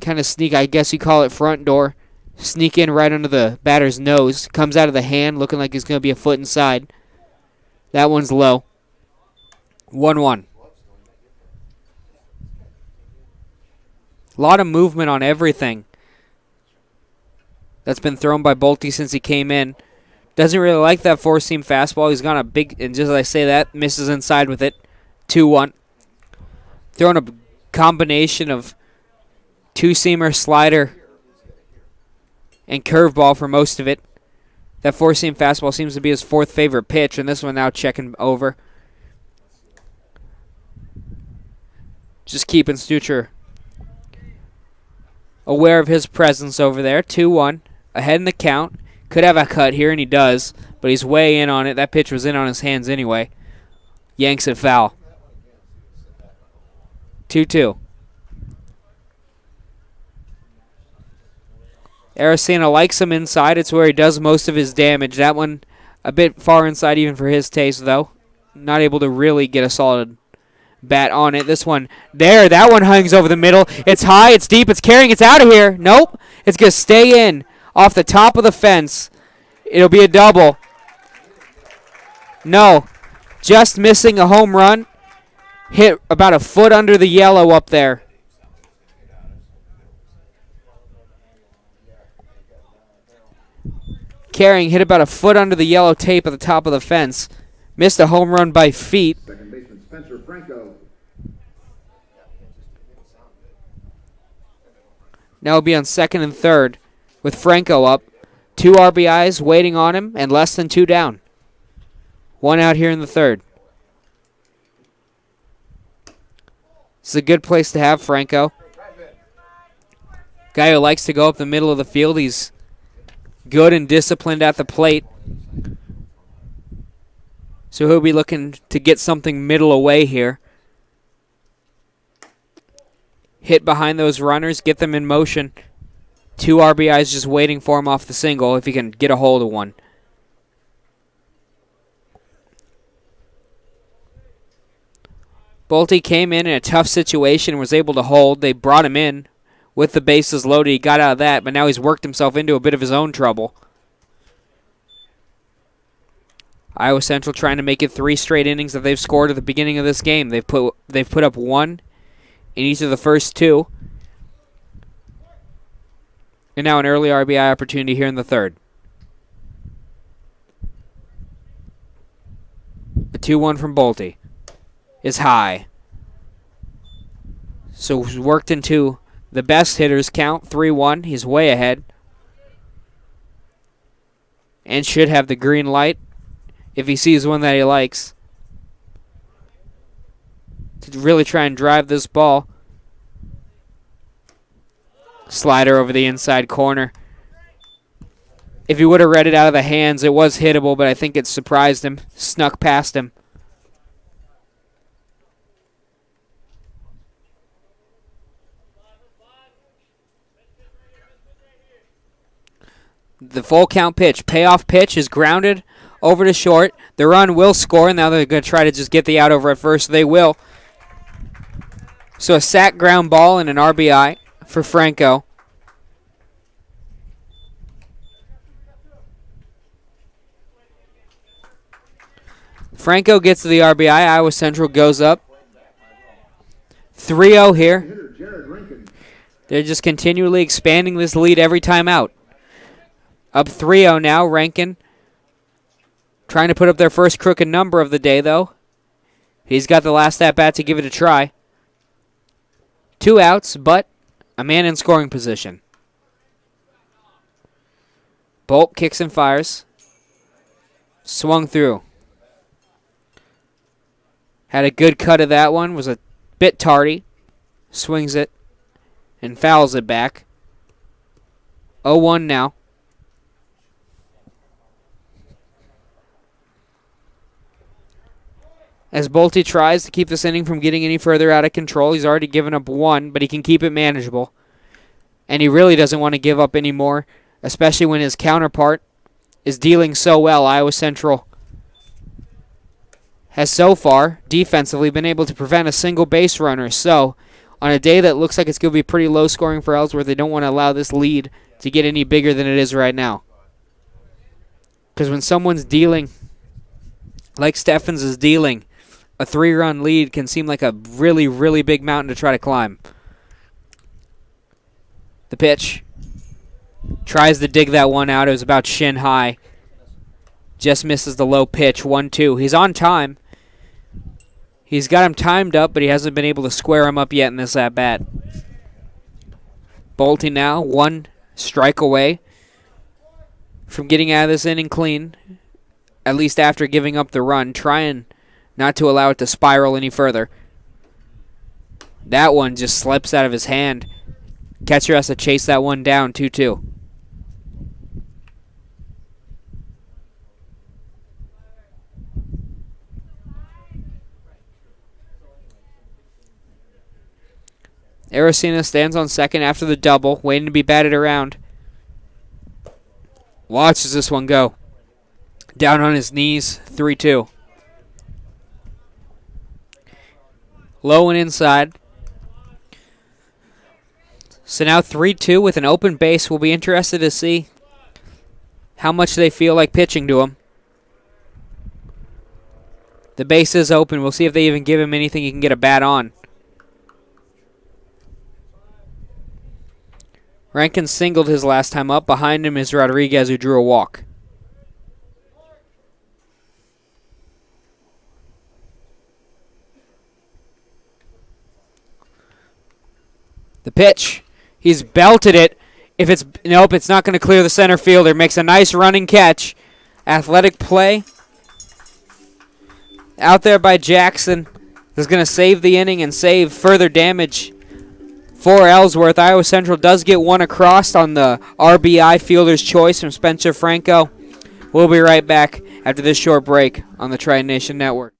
kind of sneak, I guess you call it front door. Sneak in right under the batter's nose. Comes out of the hand looking like he's going to be a foot inside. That one's low. 1-1. A lot of movement on everything that's been thrown by Bolte since he came in. Doesn't really like that four-seam fastball. He's got a big, and just as I say that, misses inside with it. 2-1. Throwing a combination of two-seamer, slider, and curveball for most of it. That four-seam fastball seems to be his fourth favorite pitch, and this one now checking over. Just keeping Snoocher aware of his presence over there. 2-1. Ahead in the count. Could have a cut here, and he does, but he's way in on it. That pitch was in on his hands anyway. Yanks it foul. 2-2. Aracena likes him inside. It's where he does most of his damage. That one a bit far inside even for his taste, though. Not able to really get a solid bat on it. This one, there, that one hangs over the middle. It's high, it's deep, it's carrying, it's out of here. Nope, it's going to stay in off the top of the fence. It'll be a double. No, just missing a home run. Hit about a foot under the yellow up there. Carrying hit about a foot under the yellow tape at the top of the fence. Missed a home run by feet. Second baseman, Spencer Franco. Now he'll be on second and third with Franco up. 2 RBIs waiting on him and less than 2 down. 1 out here in the third. It's a good place to have Franco. Guy who likes to go up the middle of the field. He's good and disciplined at the plate. So he'll be looking to get something middle away here. Hit behind those runners, get them in motion. 2 RBIs just waiting for him off the single if he can get a hold of one. Bolte came in a tough situation and was able to hold. They brought him in with the bases loaded. He got out of that, but now he's worked himself into a bit of his own trouble. Iowa Central trying to make it 3 straight innings that they've scored at the beginning of this game. They've put up 1 in each of the first 2. And now an early RBI opportunity here in the third. The 2-1 from Bolte is high. So he's worked into the best hitters count, 3-1. He's way ahead. And should have the green light if he sees one that he likes to really try and drive this ball. Slider over the inside corner. If he would have read it out of the hands, it was hittable, but I think it surprised him, snuck past him. The full count pitch, payoff pitch, is grounded over to short. The run will score, and now they're going to try to just get the out over at first. They will. So a sack ground ball and an RBI for Franco. Franco gets to the RBI. Iowa Central goes up 3-0 here. They're just continually expanding this lead every time out. Up 3-0 now. Rankin trying to put up their first crooked number of the day, though. He's got the last at-bat to give it a try. 2 outs, but a man in scoring position. Bolt kicks and fires. Swung through. Had a good cut of that one. Was a bit tardy. Swings it and fouls it back. 0-1 now. As Bolte tries to keep this inning from getting any further out of control. He's already given up 1, but he can keep it manageable. And he really doesn't want to give up any more, especially when his counterpart is dealing so well. Iowa Central has so far, defensively, been able to prevent a single base runner. So, on a day that looks like it's going to be pretty low scoring for Ellsworth, they don't want to allow this lead to get any bigger than it is right now. Because when someone's dealing, like Steffens is dealing, a 3-run lead can seem like a really, really big mountain to try to climb. The pitch. Tries to dig that one out. It was about shin high. Just misses the low pitch. 1-2. He's on time. He's got him timed up, but he hasn't been able to square him up yet in this at-bat. Bolte now 1 strike away from getting out of this inning clean, at least after giving up the run, trying not to allow it to spiral any further. That one just slips out of his hand. Catcher has to chase that one down, 2-2. Arocena stands on second after the double, waiting to be batted around. Watches this one go. Down on his knees, 3-2. Low and inside. So now 3-2 with an open base. We'll be interested to see how much they feel like pitching to him. The base is open. We'll see if they even give him anything he can get a bat on. Rankin singled his last time up. Behind him is Rodriguez, who drew a walk. The pitch. He's belted it. Nope, it's not going to clear the center fielder. Makes a nice running catch. Athletic play. Out there by Jackson. Is going to save the inning and save further damage for Ellsworth. Iowa Central does get one across on the RBI fielder's choice from Spencer Franco. We'll be right back after this short break on the Tri-Nation Network.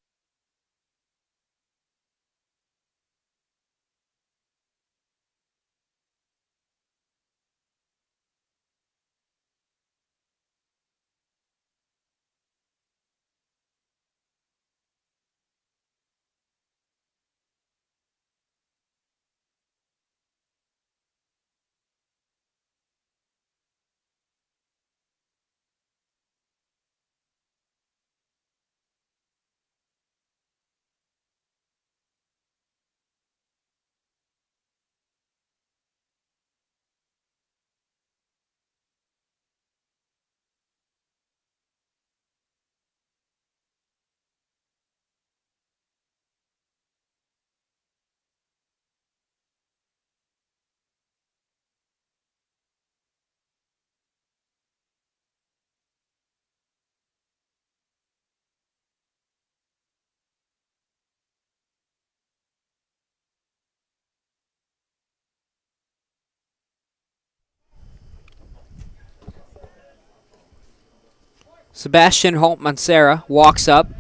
Sebastian Holt-Mancera walks up.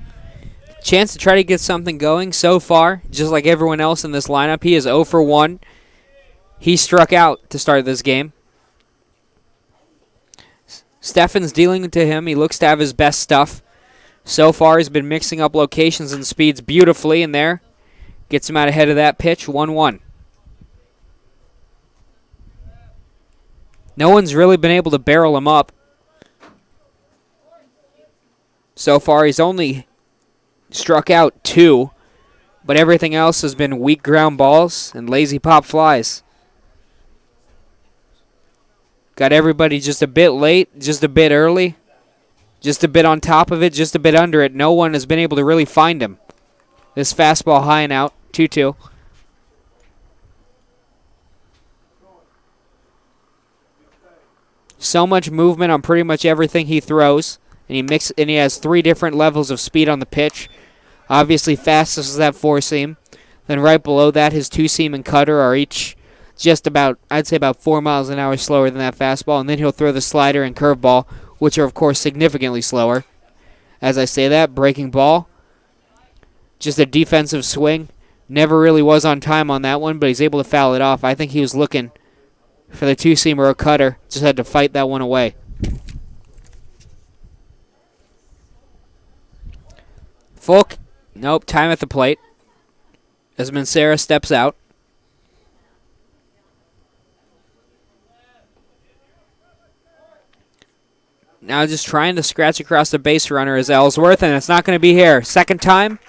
Chance to try to get something going. So far, just like everyone else in this lineup, he is 0 for 1. He struck out to start this game. Steffen's dealing to him. He looks to have his best stuff. So far, he's been mixing up locations and speeds beautifully in there. Gets him out ahead of that pitch, 1-1. No one's really been able to barrel him up. So far, he's only struck out 2, but everything else has been weak ground balls and lazy pop flies. Got everybody just a bit late, just a bit early, just a bit on top of it, just a bit under it. No one has been able to really find him. This fastball high and out, 2-2. So much movement on pretty much everything he throws, and he has 3 different levels of speed on the pitch. Obviously, fastest is that 4-seam. Then right below that, his 2-seam and cutter are each just about, I'd say about 4 miles an hour slower than that fastball. And then he'll throw the slider and curveball, which are, of course, significantly slower. As I say that, breaking ball, just a defensive swing. Never really was on time on that one, but he's able to foul it off. I think he was looking for the 2-seam or a cutter. Just had to fight that one away. Folk, nope, time at the plate as Mancera steps out. Now just trying to scratch across the base runner is Ellsworth, and it's not going to be here. Second time,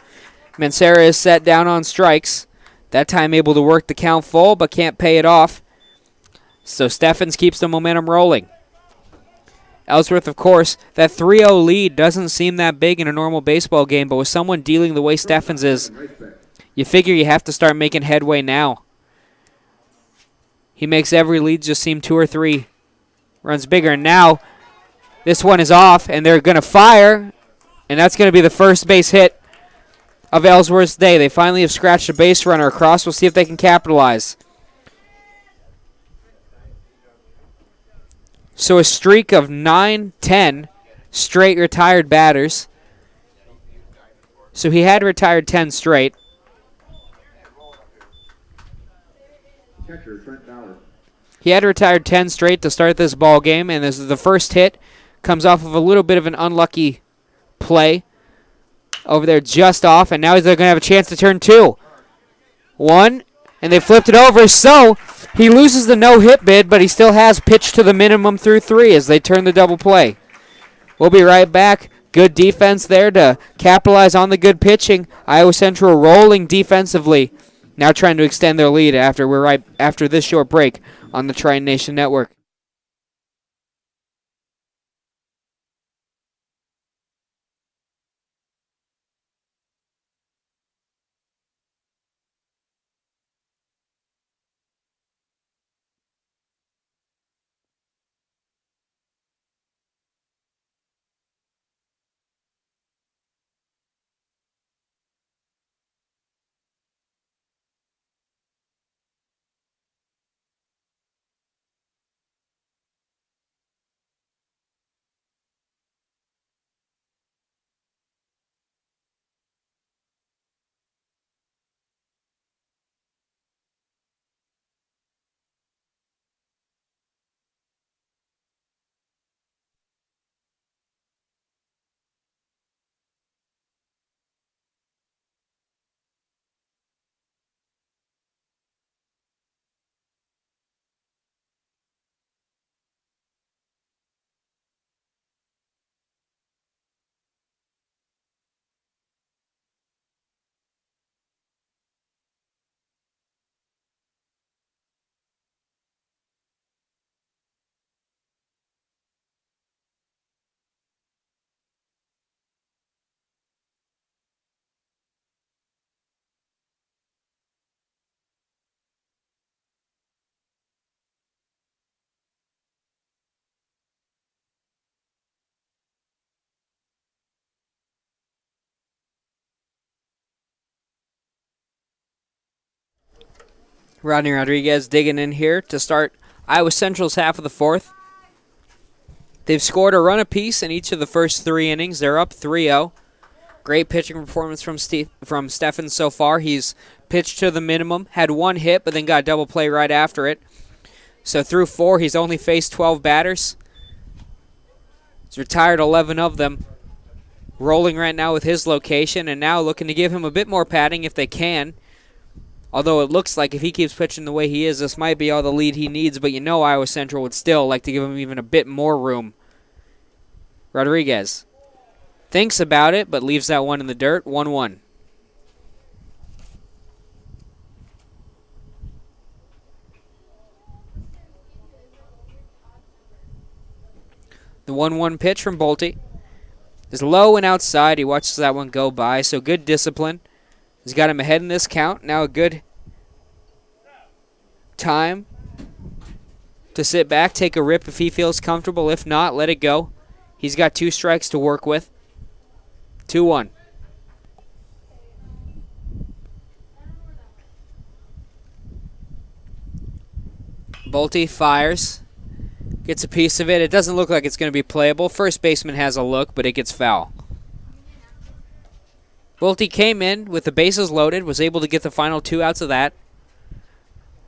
Mancera is set down on strikes. That time able to work the count full, but can't pay it off. So Steffens keeps the momentum rolling. Ellsworth, of course, that 3-0 lead doesn't seem that big in a normal baseball game, but with someone dealing the way Steffens is, you figure you have to start making headway now. He makes every lead just seem 2 or 3 runs bigger, and now this one is off, and they're going to fire, and that's going to be the first base hit of Ellsworth's day. They finally have scratched a base runner across. We'll see if they can capitalize. So a streak of 9-10 straight retired batters. So he had retired 10 straight. He had retired 10 straight to start this ball game, and this is the first hit. Comes off of a little bit of an unlucky play over there just off, and now they're going to have a chance to turn 2. 1, and they flipped it over, so he loses the no-hit bid, but he still has pitched to the minimum through 3 as they turn the double play. We'll be right back. Good defense there to capitalize on the good pitching. Iowa Central rolling defensively, now trying to extend their lead after this short break on the Tri Nation Network. Rodney Rodriguez digging in here to start Iowa Central's half of the 4th. They've scored a run apiece in each of the first 3 innings. They're up 3-0. Great pitching performance from Steffen so far. He's pitched to the minimum, had 1 hit, but then got a double play right after it. So through 4, he's only faced 12 batters. He's retired 11 of them. Rolling right now with his location, and now looking to give him a bit more padding if they can. Although it looks like if he keeps pitching the way he is, this might be all the lead he needs, but you know Iowa Central would still like to give him even a bit more room. Rodriguez thinks about it, but leaves that one in the dirt. 1-1. The 1-1 pitch from Bolte is low and outside. He watches that one go by, so good discipline. He's got him ahead in this count. Now a good time to sit back, take a rip if he feels comfortable. If not, let it go. He's got 2 strikes to work with. 2-1. Bolte fires. Gets a piece of it. It doesn't look like it's going to be playable. First baseman has a look, but it gets foul. Bolte came in with the bases loaded, was able to get the final 2 outs of that.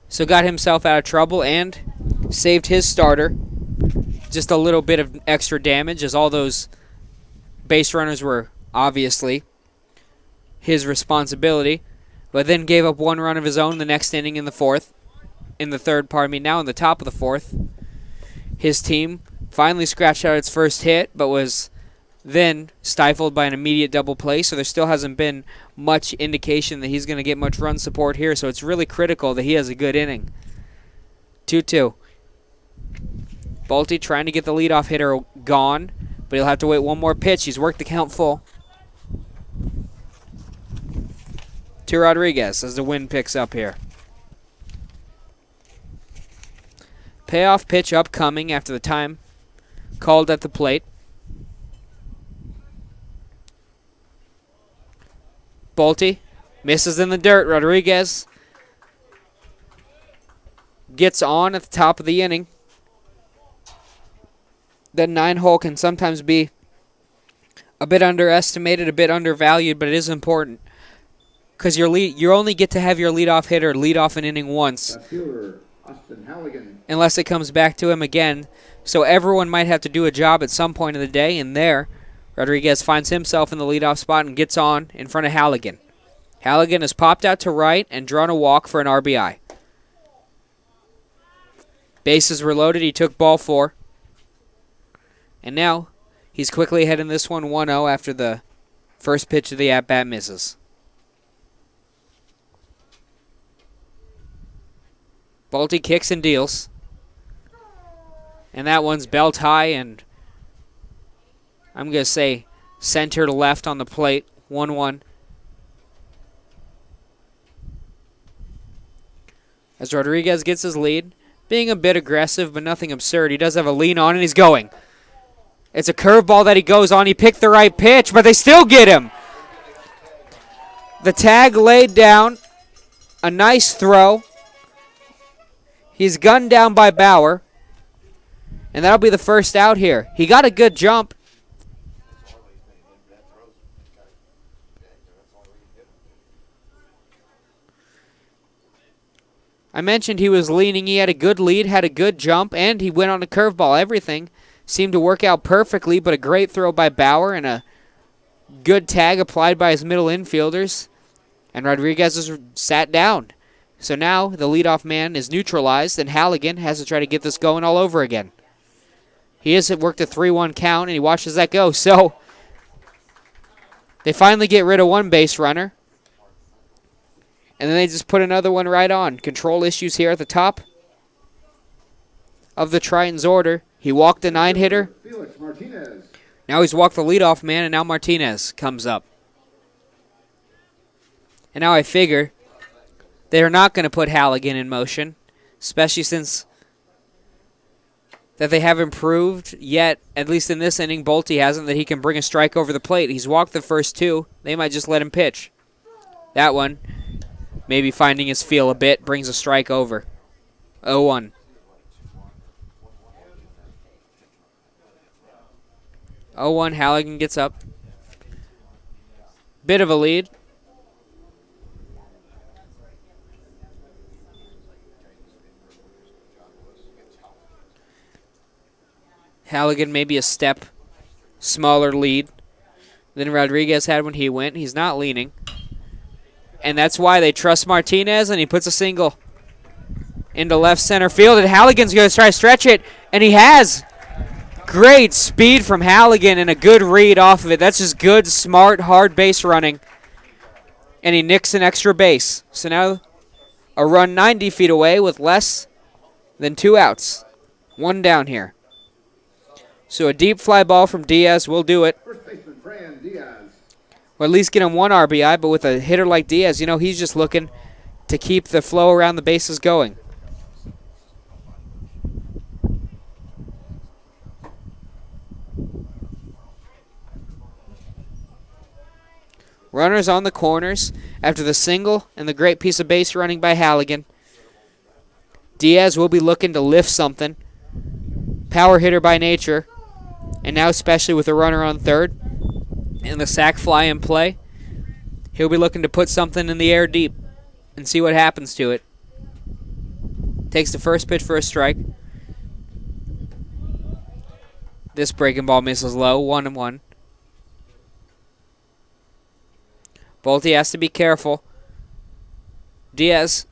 So got himself out of trouble and saved his starter. Just a little bit of extra damage, as all those base runners were obviously his responsibility, but then gave up 1 run of his own the next inning in the third, now in the top of the 4th. His team finally scratched out its first hit, but was then stifled by an immediate double play, so there still hasn't been much indication that he's going to get much run support here, so it's really critical that he has a good inning. 2-2. Bolte trying to get the leadoff hitter gone, but he'll have to wait 1 more pitch. He's worked the count full. To Rodriguez as the wind picks up here. Payoff pitch upcoming after the time called at the plate. Bolte misses in the dirt. Rodriguez gets on at the top of the inning. The 9-hole can sometimes be a bit underestimated, a bit undervalued, but it is important because you only get to have your leadoff hitter lead off an inning once, unless it comes back to him again. So everyone might have to do a job at some point of the day, and there, Rodriguez finds himself in the leadoff spot and gets on in front of Halligan. Halligan has popped out to right and drawn a walk for an RBI. Bases were loaded. He took ball 4. And now he's quickly ahead in this one 1-0 after the first pitch of the at-bat misses. Bolte kicks and deals. And that one's belt high and I'm going to say center to left on the plate. 1-1. As Rodriguez gets his lead, being a bit aggressive but nothing absurd. He does have a lean on and he's going. It's a curveball that he goes on. He picked the right pitch, but they still get him. The tag laid down. A nice throw. He's gunned down by Bauer. And that'll be the first out here. He got a good jump. I mentioned he was leaning. He had a good lead, had a good jump, and he went on a curveball. Everything seemed to work out perfectly, but a great throw by Bauer and a good tag applied by his middle infielders. And Rodriguez is sat down. So now the leadoff man is neutralized, and Halligan has to try to get this going all over again. He has worked a 3-1 count, and he watches that go. So they finally get rid of 1 base runner. And then they just put another one right on. Control issues here at the top of the Triton's order. He walked the 9-hitter. Now he's walked the leadoff man, and now Martinez comes up. And now I figure they're not going to put Halligan in motion, especially since that they have improved, yet, at least in this inning, Bolte hasn't, that he can bring a strike over the plate. He's walked the first 2. They might just let him pitch. That one, maybe finding his feel a bit, brings a strike over. 0-1. 0-1, Halligan gets up. Bit of a lead. Halligan maybe a step smaller lead than Rodriguez had when he went. He's not leaning. And that's why they trust Martinez, and he puts a single into left center field. And Halligan's going to try to stretch it, and he has. Great speed from Halligan and a good read off of it. That's just good, smart, hard base running. And he nicks an extra base. So now a run 90 feet away with less than 2 outs. 1 down here. So a deep fly ball from Diaz will do it. First baseman Fran Diaz. Or at least get him 1 RBI, but with a hitter like Diaz, you know, he's just looking to keep the flow around the bases going. Runners on the corners after the single and the great piece of base running by Halligan. Diaz will be looking to lift something. Power hitter by nature. And now especially with a runner on third and the sac fly in play, he'll be looking to put something in the air deep and see what happens to it. Takes the first pitch for a strike. This breaking ball misses low, 1-1. Bolte has to be careful. Diaz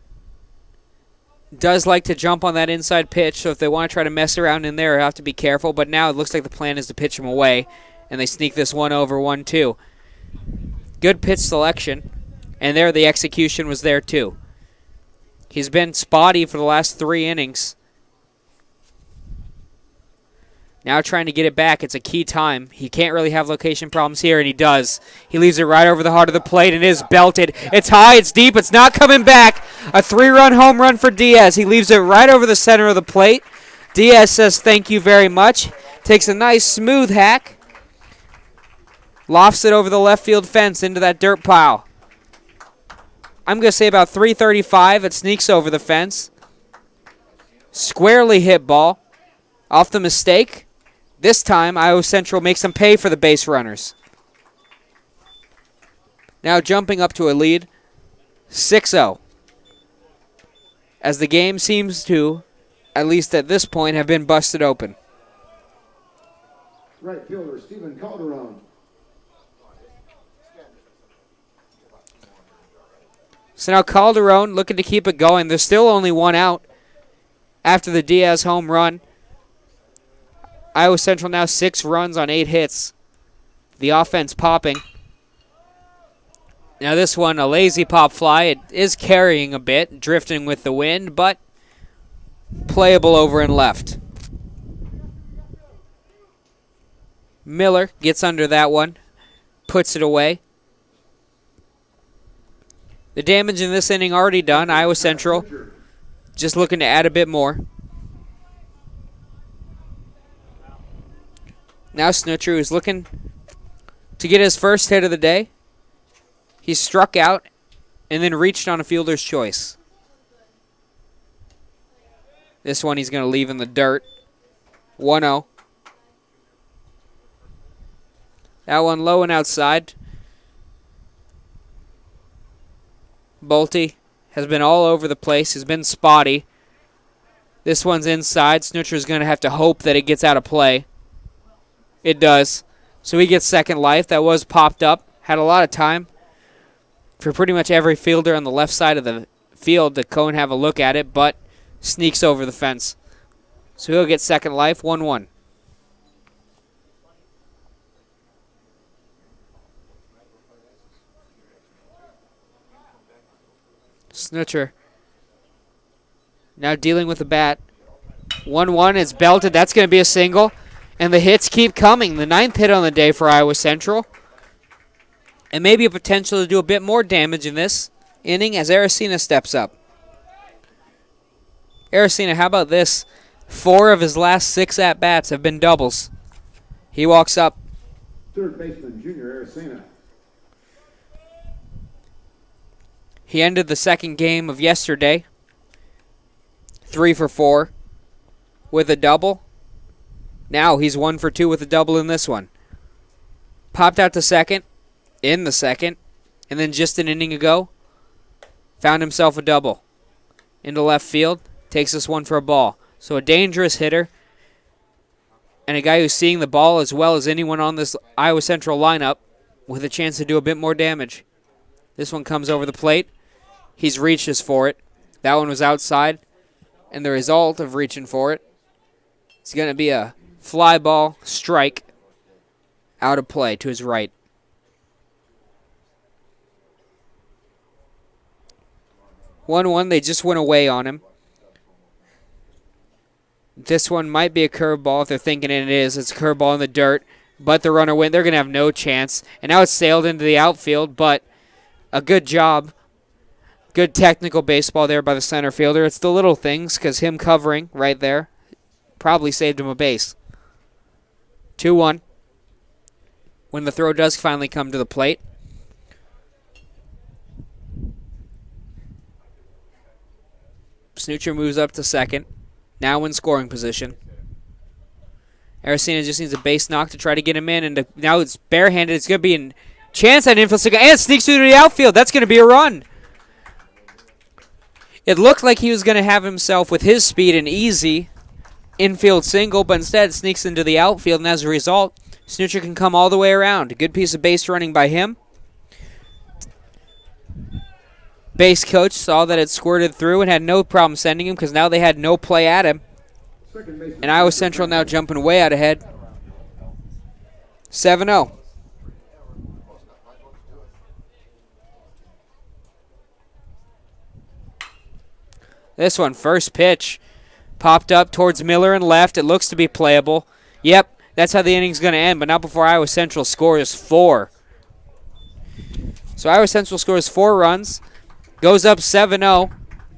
does like to jump on that inside pitch, so if they want to try to mess around in there, they have to be careful. But now it looks like the plan is to pitch him away, and they sneak this one over 1-2. Good pitch selection, and there the execution was there too. He's been spotty for the last 3 innings. Now trying to get it back. It's a key time. He can't really have location problems here, and he does. He leaves it right over the heart of the plate, and it is belted. It's high, it's deep, it's not coming back. A 3-run home run for Diaz. He leaves it right over the center of the plate. Diaz says thank you very much. Takes a nice smooth hack. Lofts it over the left field fence into that dirt pile. I'm going to say about 335. It sneaks over the fence. Squarely hit ball. Off the mistake. This time, Iowa Central makes them pay for the base runners. Now jumping up to a lead, 6-0. As the game seems to, at least at this point, have been busted open. Right fielder Stephen Calderon. So now Calderon looking to keep it going. There's still only 1 out after the Diaz home run. Iowa Central now 6 runs on 8 hits. The offense popping. Now this one, a lazy pop fly. It is carrying a bit, drifting with the wind, but playable over and left. Miller gets under that one, puts it away. The damage in this inning already done. Iowa Central just looking to add a bit more. Now Snutcher is looking to get his first hit of the day. He struck out and then reached on a fielder's choice. This one he's going to leave in the dirt. 1-0. That one low and outside. Bolte has been all over the place. He's been spotty. This one's inside. Snutcher's going to have to hope that it gets out of play. It does. So he gets second life. That was popped up. Had a lot of time for pretty much every fielder on the left side of the field to go and have a look at it, but sneaks over the fence. So he'll get second life, 1-1. Snutcher now dealing with the bat. 1-1, it's belted. That's going to be a single. And the hits keep coming. The 9th hit on the day for Iowa Central. And maybe a potential to do a bit more damage in this inning as Aracena steps up. Aracena, how about this? 4 of his last 6 at-bats have been doubles. He walks up. Third baseman Junior Aracena. He ended the second game of yesterday 3 for 4 with a double. Now he's 1 for 2 with a double in this one. Popped out to second, in the second, and then just an inning ago, found himself a double. Into left field, takes this one for a ball. So a dangerous hitter, and a guy who's seeing the ball as well as anyone on this Iowa Central lineup with a chance to do a bit more damage. This one comes over the plate. He's reaches for it. That one was outside, and the result of reaching for it is going to be a fly ball strike out of play to his right. 1-1, they just went away on him. This one might be a curveball if they're thinking it is. It's a curveball in the dirt, but the runner went. They're going to have no chance. And now it's sailed into the outfield, but a good job. Good technical baseball there by the center fielder. It's the little things, because him covering right there probably saved him a base. 2-1. When the throw does finally come to the plate. Snoocher moves up to second. Now in scoring position. Aracena just needs a base knock to try to get him in. And now it's barehanded. It's going to be a chance at infield single. And it sneaks through to the outfield. That's going to be a run. It looked like he was going to have himself, with his speed, an easy infield single. But instead it sneaks into the outfield. And as a result, Snoocher can come all the way around. A good piece of base running by him. Base coach saw that it squirted through and had no problem sending him, because now they had no play at him. And Iowa Central now jumping way out ahead. 7-0. This one, first pitch. Popped up towards Miller and left. It looks to be playable. Yep, that's how the inning's going to end, but not before Iowa Central scores 4. So Iowa Central scores 4 runs. Goes up 7-0,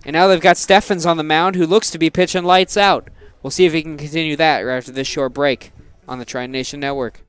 and now they've got Steffens on the mound, who looks to be pitching lights out. We'll see if he can continue that right after this short break on the Tri Nation Network.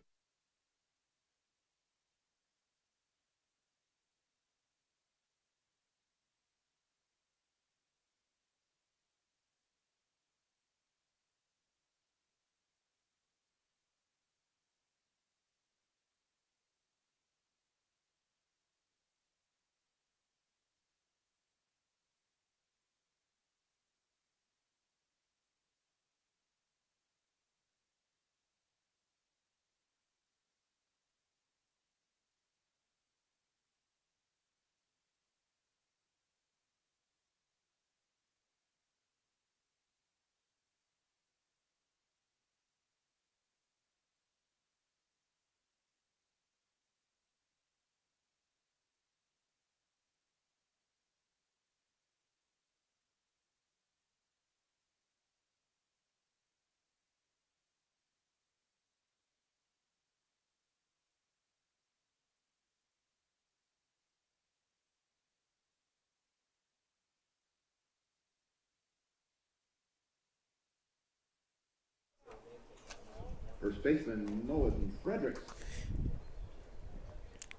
First baseman Nolan Fredericks.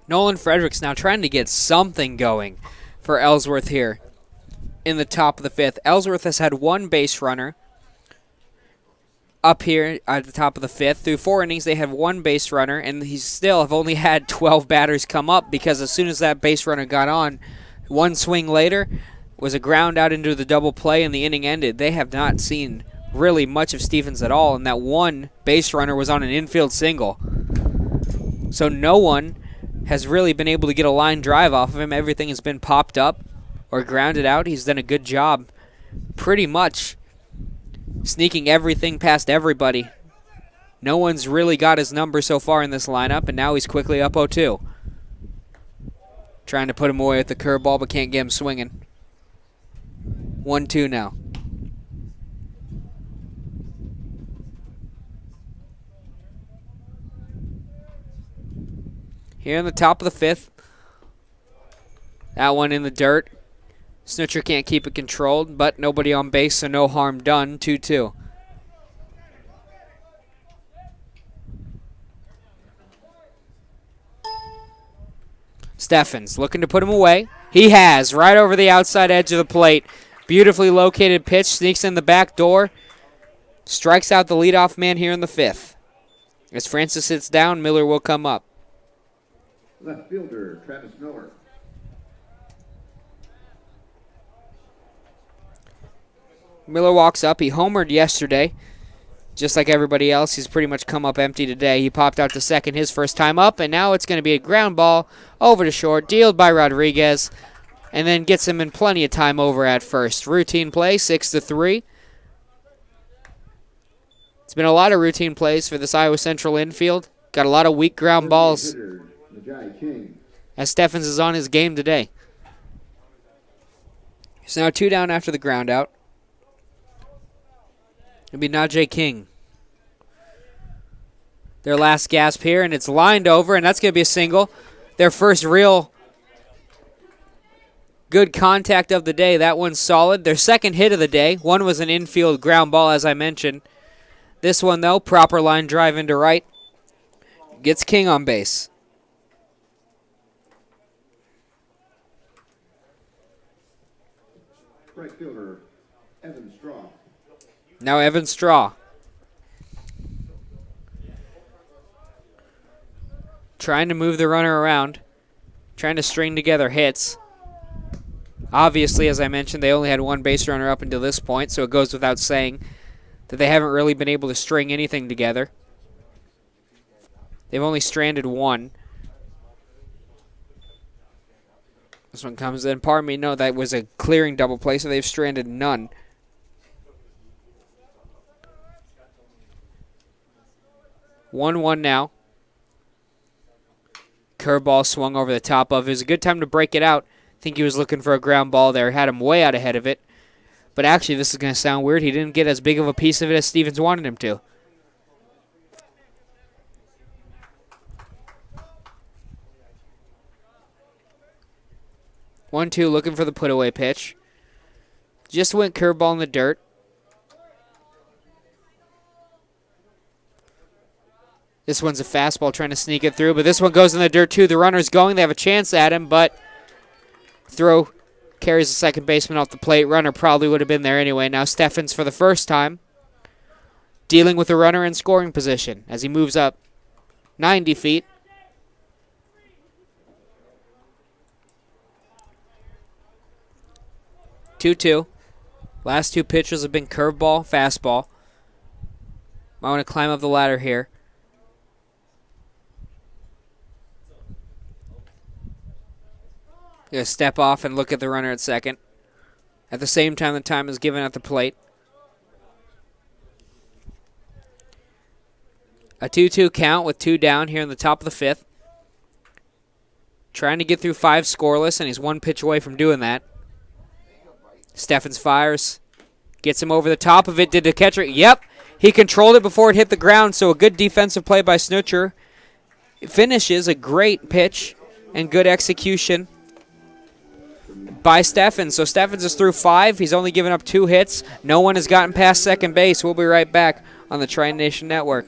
Nolan Fredericks now trying to get something going for Ellsworth here in the top of the 5th. Ellsworth has had one base runner up here at the top of the 5th. Through 4 innings, they have one base runner, and he still have only had 12 batters come up, because as soon as that base runner got on, one swing later was a ground out into the double play, and the inning ended. They have not seen really much of Stevens at all, and that one base runner was on an infield single. So no one has really been able to get a line drive off of him. Everything has been popped up or grounded out. He's done a good job pretty much sneaking everything past everybody. No one's really got his number so far in this lineup, and now he's quickly up 0-2. Trying to put him away with the curveball, but can't get him swinging. 1-2 now. Here in the top of the 5th. That one in the dirt. Snoocher can't keep it controlled, but nobody on base, so no harm done. 2-2. Steffens looking to put him away. He has, right over the outside edge of the plate. Beautifully located pitch, sneaks in the back door. Strikes out the leadoff man here in the 5th. As Francis sits down, Miller will come up. Left fielder, Travis Miller. Miller walks up. He homered yesterday. Just like everybody else, he's pretty much come up empty today. He popped out to second his first time up, and now it's going to be a ground ball over to short, dealed by Rodriguez, and then gets him in plenty of time over at first. Routine play, 6-3. It's been a lot of routine plays for this Iowa Central infield. Got a lot of weak ground balls as Steffens is on his game today. So now 2 down after the ground out. It'll be Najee King. Their last gasp here, and it's lined over, and that's going to be a single. Their first real good contact of the day. That one's solid. Their second hit of the day. One was an infield ground ball, as I mentioned. This one, though, proper line drive into right. Gets King on base. Right fielder, Evan Straw. Now Evan Straw. Trying to move the runner around. Trying to string together hits. Obviously, as I mentioned, they only had one base runner up until this point, so it goes without saying that they haven't really been able to string anything together. They've only stranded one. This one comes in. Pardon me, no, that was a clearing double play, so they've stranded none. One now. Curveball swung over the top of. It was a good time to break it out. I think he was looking for a ground ball there. Had him way out ahead of it. But actually, this is going to sound weird. He didn't get as big of a piece of it as Stevens wanted him to. One, two, looking for the put-away pitch. Just went curveball in the dirt. This one's a fastball trying to sneak it through, but this one goes in the dirt too. The runner's going. They have a chance at him, but throw carries the second baseman off the plate. Runner probably would have been there anyway. Now Steffens for the first time dealing with the runner in scoring position as he moves up 90 feet. Two. Last two pitches have been curveball, fastball. I want to climb up the ladder here. Gonna step off and look at the runner at second. At the same time, the time is given at the plate. A 2-2 count with 2 down here in the top of the 5th. Trying to get through 5 scoreless, and he's 1 pitch away from doing that. Steffens fires. Gets him over the top of it. Did the catcher? Yep. He controlled it before it hit the ground, so a good defensive play by Snutcher. It finishes a great pitch and good execution by Steffens. So Steffens is through 5. He's only given up 2 hits. No one has gotten past second base. We'll be right back on the Tri-Nation Network.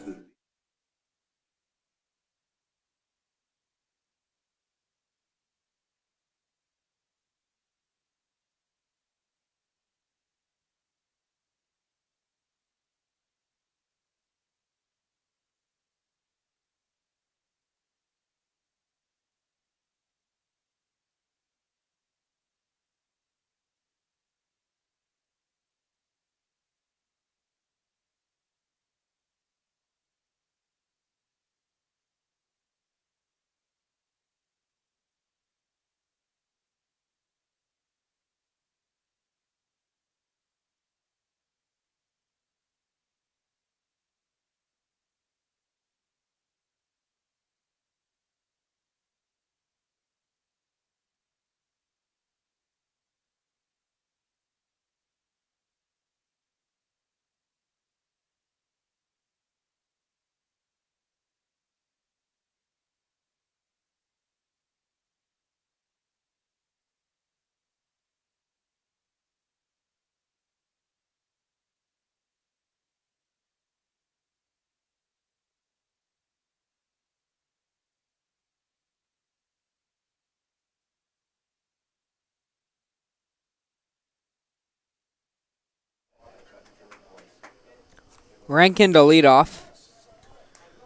Rankin to lead off.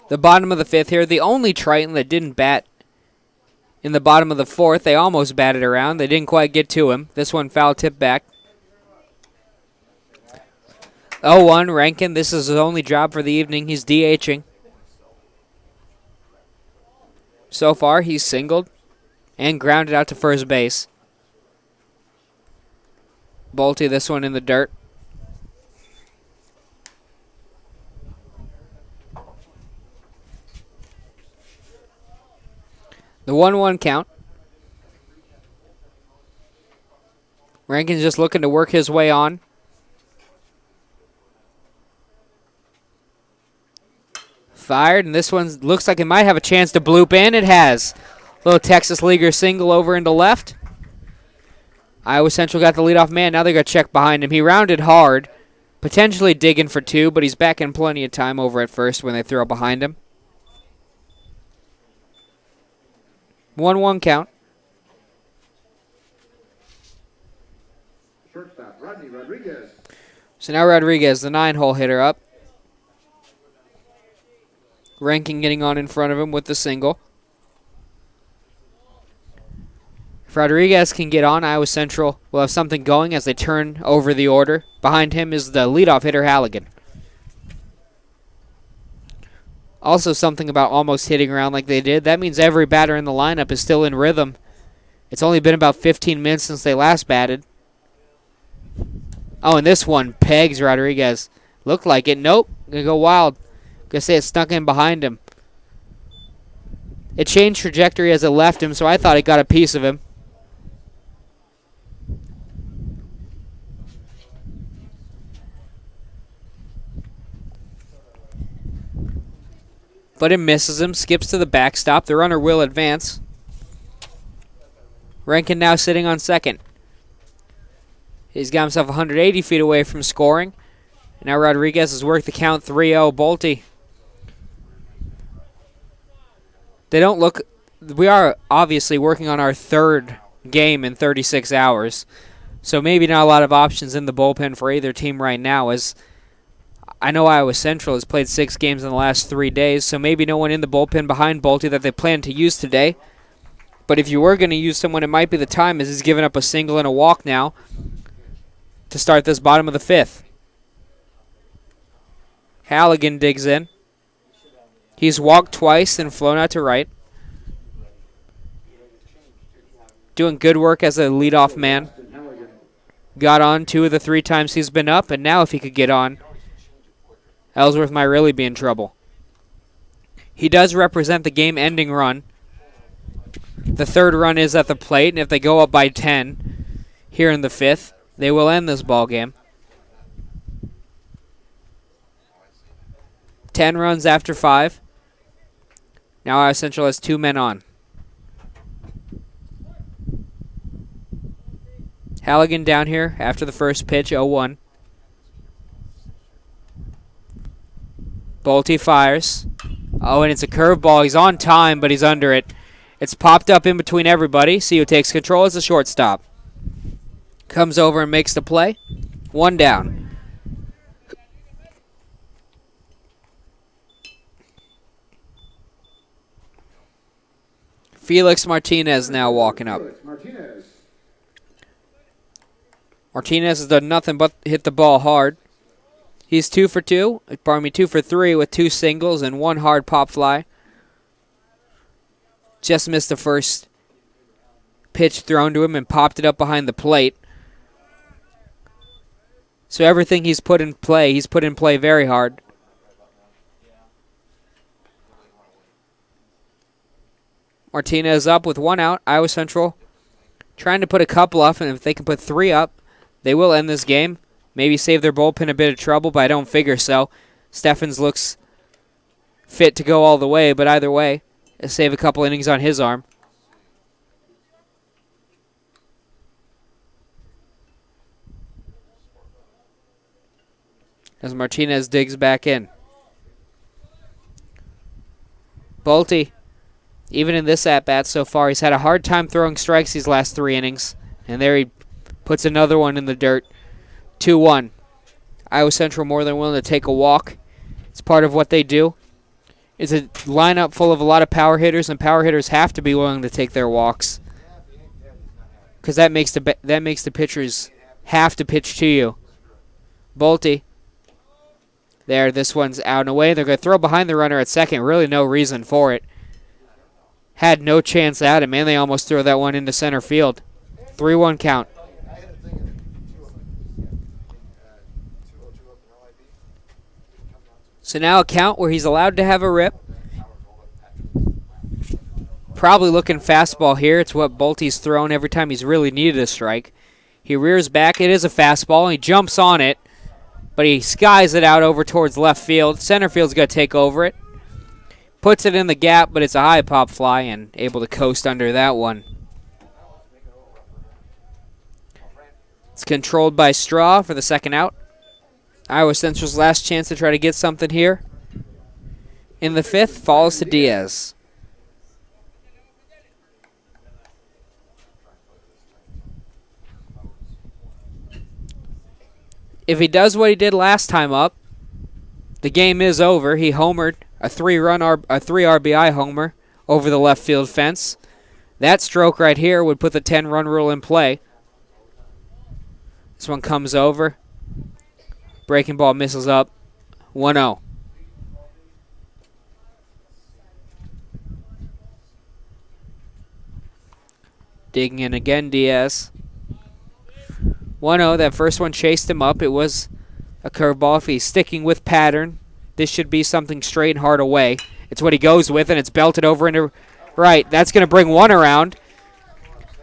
The bottom of the 5th here. The only Triton that didn't bat In the bottom of the fourth, they almost batted around. They didn't quite get to him. This one foul tip back. 0-1, Rankin. This is his only job for the evening. He's DHing. So far, he's singled and grounded out to first base. Bolte, this one in the dirt. The 1-1 count. Rankin's just looking to work his way on. Fired, and this one looks like it might have a chance to bloop in. It has. Little Texas Leaguer single over into left. Iowa Central got the leadoff man. Now they're going to check behind him. He rounded hard, potentially digging for two, but he's back in plenty of time over at first when they throw behind him. 1-1 count. Shortstop, Rodney Rodriguez. So now Rodriguez, the 9-hole hitter, up. Rankin getting on in front of him with the single. If Rodriguez can get on, Iowa Central will have something going as they turn over the order. Behind him is the leadoff hitter, Halligan. Also something about almost hitting around like they did. That means every batter in the lineup is still in rhythm. It's only been about 15 minutes since they last batted. Oh, and this one pegs Rodriguez. Looked like it. Nope. Gonna go wild. Gonna say it snuck in behind him. It changed trajectory as it left him, so I thought it got a piece of him. But it misses him, skips to the backstop. The runner will advance. Rankin now sitting on second. He's got himself 180 feet away from scoring. And now Rodriguez has worked the count 3-0. Bolte. They don't look... We are obviously working on our third game in 36 hours. So maybe not a lot of options in the bullpen for either team right now, as I know Iowa Central has played 6 games in the last 3 days, so maybe no one in the bullpen behind Bolte that they plan to use today. But if you were going to use someone, it might be the time, as he's given up a single and a walk now to start this bottom of the fifth. Halligan digs in. He's walked twice and flown out to right. Doing good work as a leadoff man. Got on 2 of the 3 times he's been up, and now if he could get on, Ellsworth might really be in trouble. He does represent the game-ending run. The third run is at the plate, and if they go up by 10 here in the fifth, they will end this ball game. 10 runs after 5. Now Iowa Central has 2 men on. Halligan down here after the first pitch, 0-1. Bolte fires. Oh, and it's a curveball. He's on time, but he's under it. It's popped up in between everybody. See who takes control as the shortstop. Comes over and makes the play. 1 down. Felix Martinez now walking up. Martinez has done nothing but hit the ball hard. He's 2 for 3 with 2 singles and 1 hard pop fly. Just missed the first pitch thrown to him and popped it up behind the plate. So everything he's put in play very hard. Martinez up with 1 out. Iowa Central trying to put a couple up, and if they can put 3 up, they will end this game. Maybe save their bullpen a bit of trouble, but I don't figure so. Steffens looks fit to go all the way, but either way, save a couple innings on his arm. As Martinez digs back in. Bolte, even in this at-bat so far, he's had a hard time throwing strikes these last 3 innings. And there he puts another one in the dirt. 2-1. Iowa Central more than willing to take a walk. It's part of what they do. It's a lineup full of a lot of power hitters, and power hitters have to be willing to take their walks because that makes the pitchers have to pitch to you. Bolte. There, this one's out and away. They're going to throw behind the runner at second. Really no reason for it. Had no chance at it, man. They almost threw that one into center field. 3-1 count. So now a count where he's allowed to have a rip. Probably looking fastball here. It's what Bolte's thrown every time he's really needed a strike. He rears back. It is a fastball. He jumps on it, but he skies it out over towards left field. Center field's going to take over it. Puts it in the gap, but it's a high pop fly and able to coast under that one. It's controlled by Straw for the second out. Iowa Central's last chance to try to get something here. In the fifth, falls to Diaz. If he does what he did last time up, the game is over. He homered a 3 RBI homer over the left field fence. That stroke right here would put the 10-run rule in play. This one comes over. Breaking ball misses up. 1-0. Digging in again, Diaz. 1-0. That first one chased him up. It was a curveball. If he's sticking with pattern, this should be something straight and hard away. It's what he goes with, and it's belted over into right. That's going to bring one around.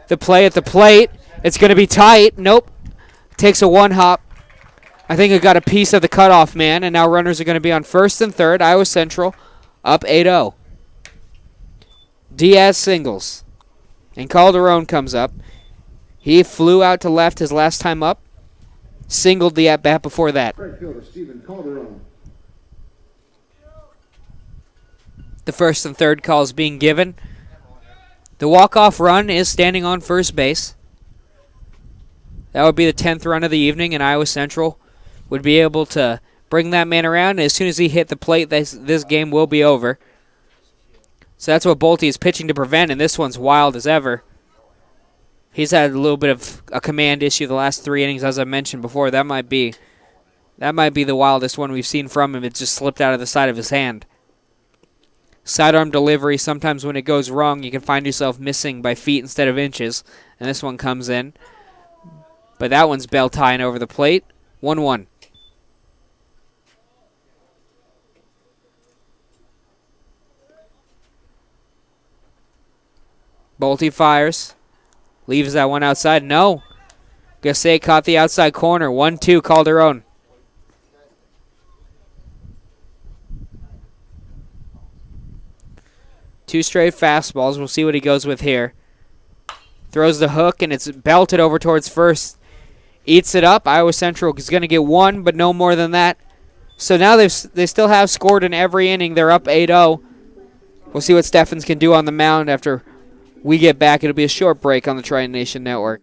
The play at the plate. It's going to be tight. Nope. Takes a one-hop. I think it got a piece of the cutoff man, and now runners are going to be on first and third. Iowa Central up 8-0. Diaz singles. And Calderon comes up. He flew out to left his last time up. Singled the at-bat before that. The first and third calls being given. The walk-off run is standing on first base. That would be the 10th run of the evening, and Iowa Central would be able to bring that man around. And as soon as he hit the plate, this game will be over. So that's what Bolte is pitching to prevent, and this one's wild as ever. He's had a little bit of a command issue the last 3 innings, as I mentioned before. That might be the wildest one we've seen from him. It just slipped out of the side of his hand. Sidearm delivery, sometimes when it goes wrong, you can find yourself missing by feet instead of inches. And this one comes in. But that one's bell tying over the plate. 1-1. Bolte fires. Leaves that one outside. No. Gasset caught the outside corner. 1-2 Calderon. Two straight fastballs. We'll see what he goes with here. Throws the hook, and it's belted over towards first. Eats it up. Iowa Central is going to get one, but no more than that. So now they still have scored in every inning. They're up 8-0. We'll see what Steffens can do on the mound after we get back. It'll be a short break on the Triton Nation Network.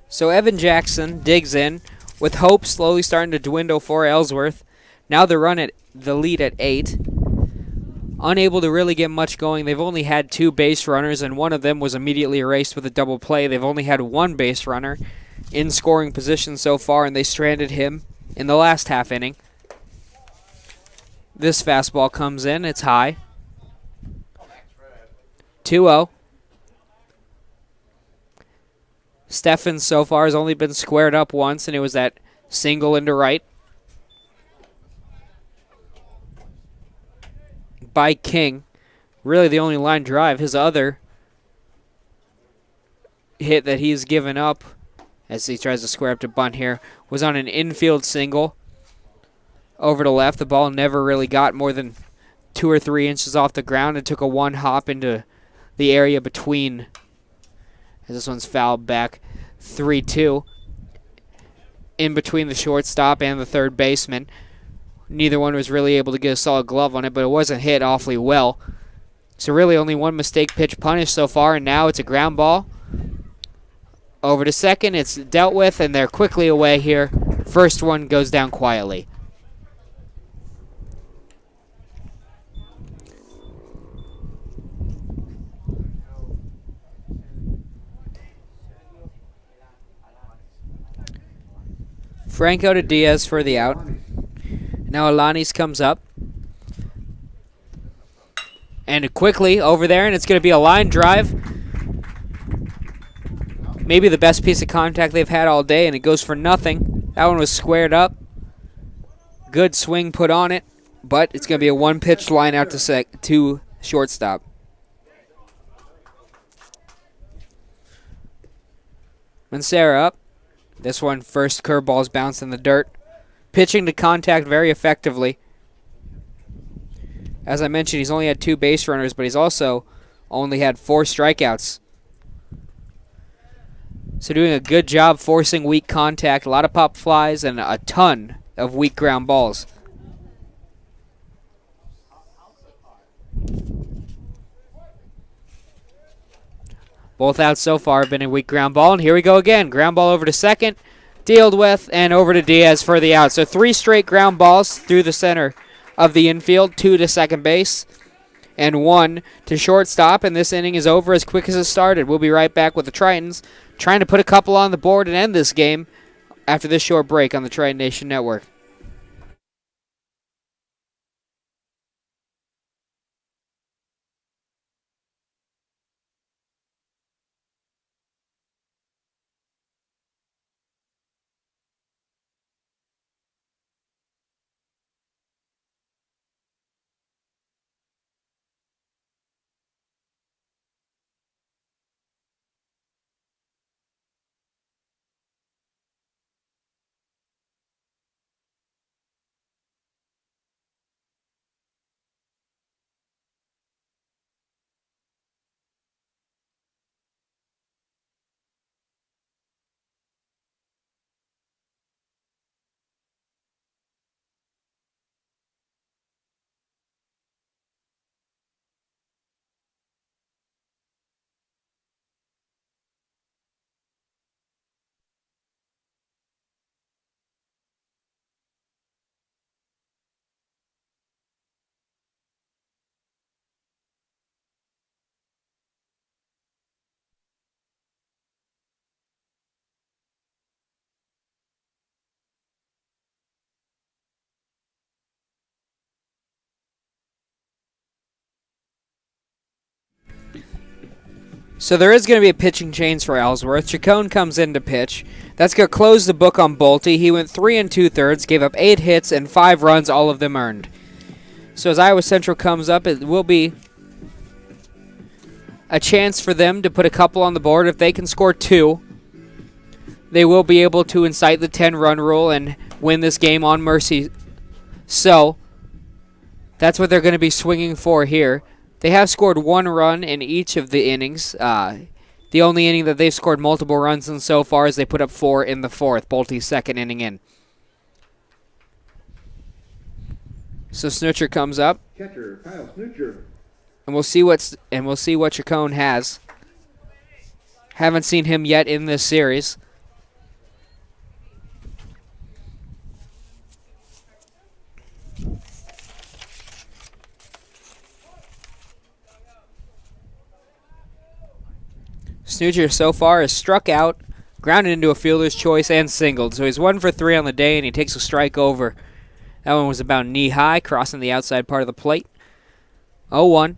So Evan Jackson digs in with hope slowly starting to dwindle for Ellsworth. Now the lead at 8. Unable to really get much going. They've only had 2 base runners, and one of them was immediately erased with a double play. They've only had 1 base runner in scoring position so far, and they stranded him in the last half inning. This fastball comes in. It's high. 2-0. Steffens so far has only been squared up once, and it was that single into right by King. Really the only line drive. His other hit that he's given up as he tries to square up to bunt here was on an infield single over to left. The ball never really got more than 2 or 3 inches off the ground. It took a 1 hop into the area between, as this one's fouled back, 3-2, in between the shortstop and the third baseman. Neither one was really able to get a solid glove on it, but it wasn't hit awfully well. So really only 1 mistake pitch punished so far, and now it's a ground ball. Over to second, it's dealt with, and they're quickly away here. First one goes down quietly. Franco to Diaz for the out. Now Alanis comes up. And quickly over there, and it's going to be a line drive. Maybe the best piece of contact they've had all day, and it goes for nothing. That one was squared up. Good swing put on it, but it's going to be a 1-pitch line out to shortstop. Mancera up. This one, first curveball's bounced in the dirt. Pitching to contact very effectively. As I mentioned, he's only had 2 base runners, but he's also only had 4 strikeouts. So doing a good job forcing weak contact, a lot of pop flies, and a ton of weak ground balls. Both outs so far have been a weak ground ball, and here we go again. Ground ball over to second, dealt with, and over to Diaz for the out. So 3 straight ground balls through the center of the infield, 2 to second base, and 1 to shortstop, and this inning is over as quick as it started. We'll be right back with the Tritons trying to put a couple on the board and end this game after this short break on the Triton Nation Network. So there is going to be a pitching change for Ellsworth. Chacon comes in to pitch. That's going to close the book on Bolte. He went 3 2/3, gave up 8 hits and 5 runs, all of them earned. So as Iowa Central comes up, it will be a chance for them to put a couple on the board. If they can score 2, they will be able to incite the 10-run rule and win this game on mercy. So that's what they're going to be swinging for here. They have scored 1 run in each of the innings. The only inning that they've scored multiple runs in so far is they put up 4 in the 4th, Bolte's second inning in. So Snutcher comes up. Catcher Kyle Snutcher. And we'll see what Chacon has. Haven't seen him yet in this series. Snoocher so far has struck out, grounded into a fielder's choice, and singled. So he's 1 for 3 on the day, and he takes a strike over. That one was about knee high, crossing the outside part of the plate. 0-1.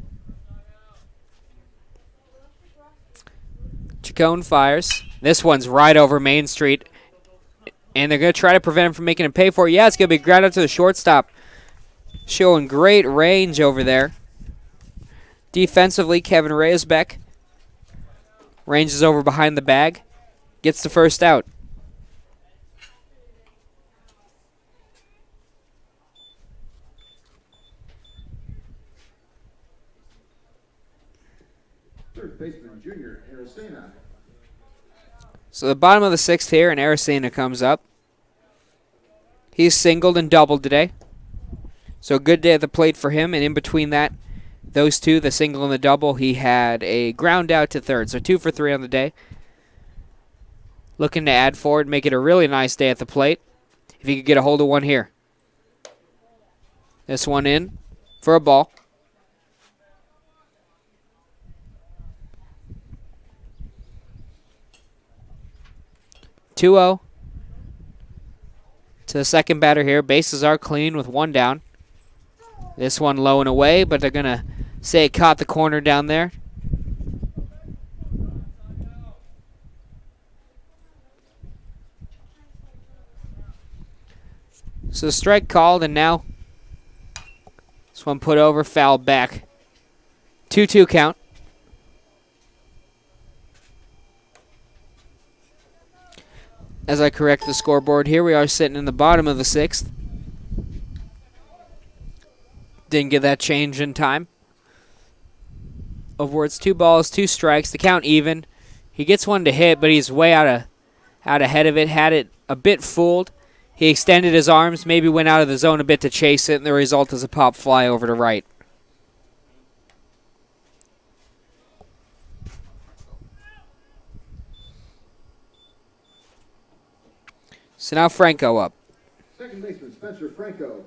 Chacon fires. This one's right over Main Street, and they're going to try to prevent him from making him pay for it. Yeah, it's going to be grounded to the shortstop. Showing great range over there. Defensively, Kevin Reyesbeck ranges over behind the bag. Gets the first out. Third baseman, Junior Aracena. So the bottom of the 6th here, and Aracena comes up. He's singled and doubled today. So a good day at the plate for him, and in between that, those two, the single and the double, he had a ground out to third. So 2 for 3 on the day. Looking to add forward, make it a really nice day at the plate. If he could get a hold of one here. This one in for a ball. (2-0) to the second batter here. Bases are clean with one down. This one low and away, but they're going to say it caught the corner down there. So strike called, and now this one put over, foul back. 2-2 count. As I correct the scoreboard here, we are sitting in the bottom of the 6th. Didn't get that change in time. Over it's 2 balls, 2 strikes. The count even. He gets one to hit, but he's way out ahead of it. Had it a bit fooled. He extended his arms, maybe went out of the zone a bit to chase it, and the result is a pop fly over to right. So now Franco up. Second baseman, Spencer Franco.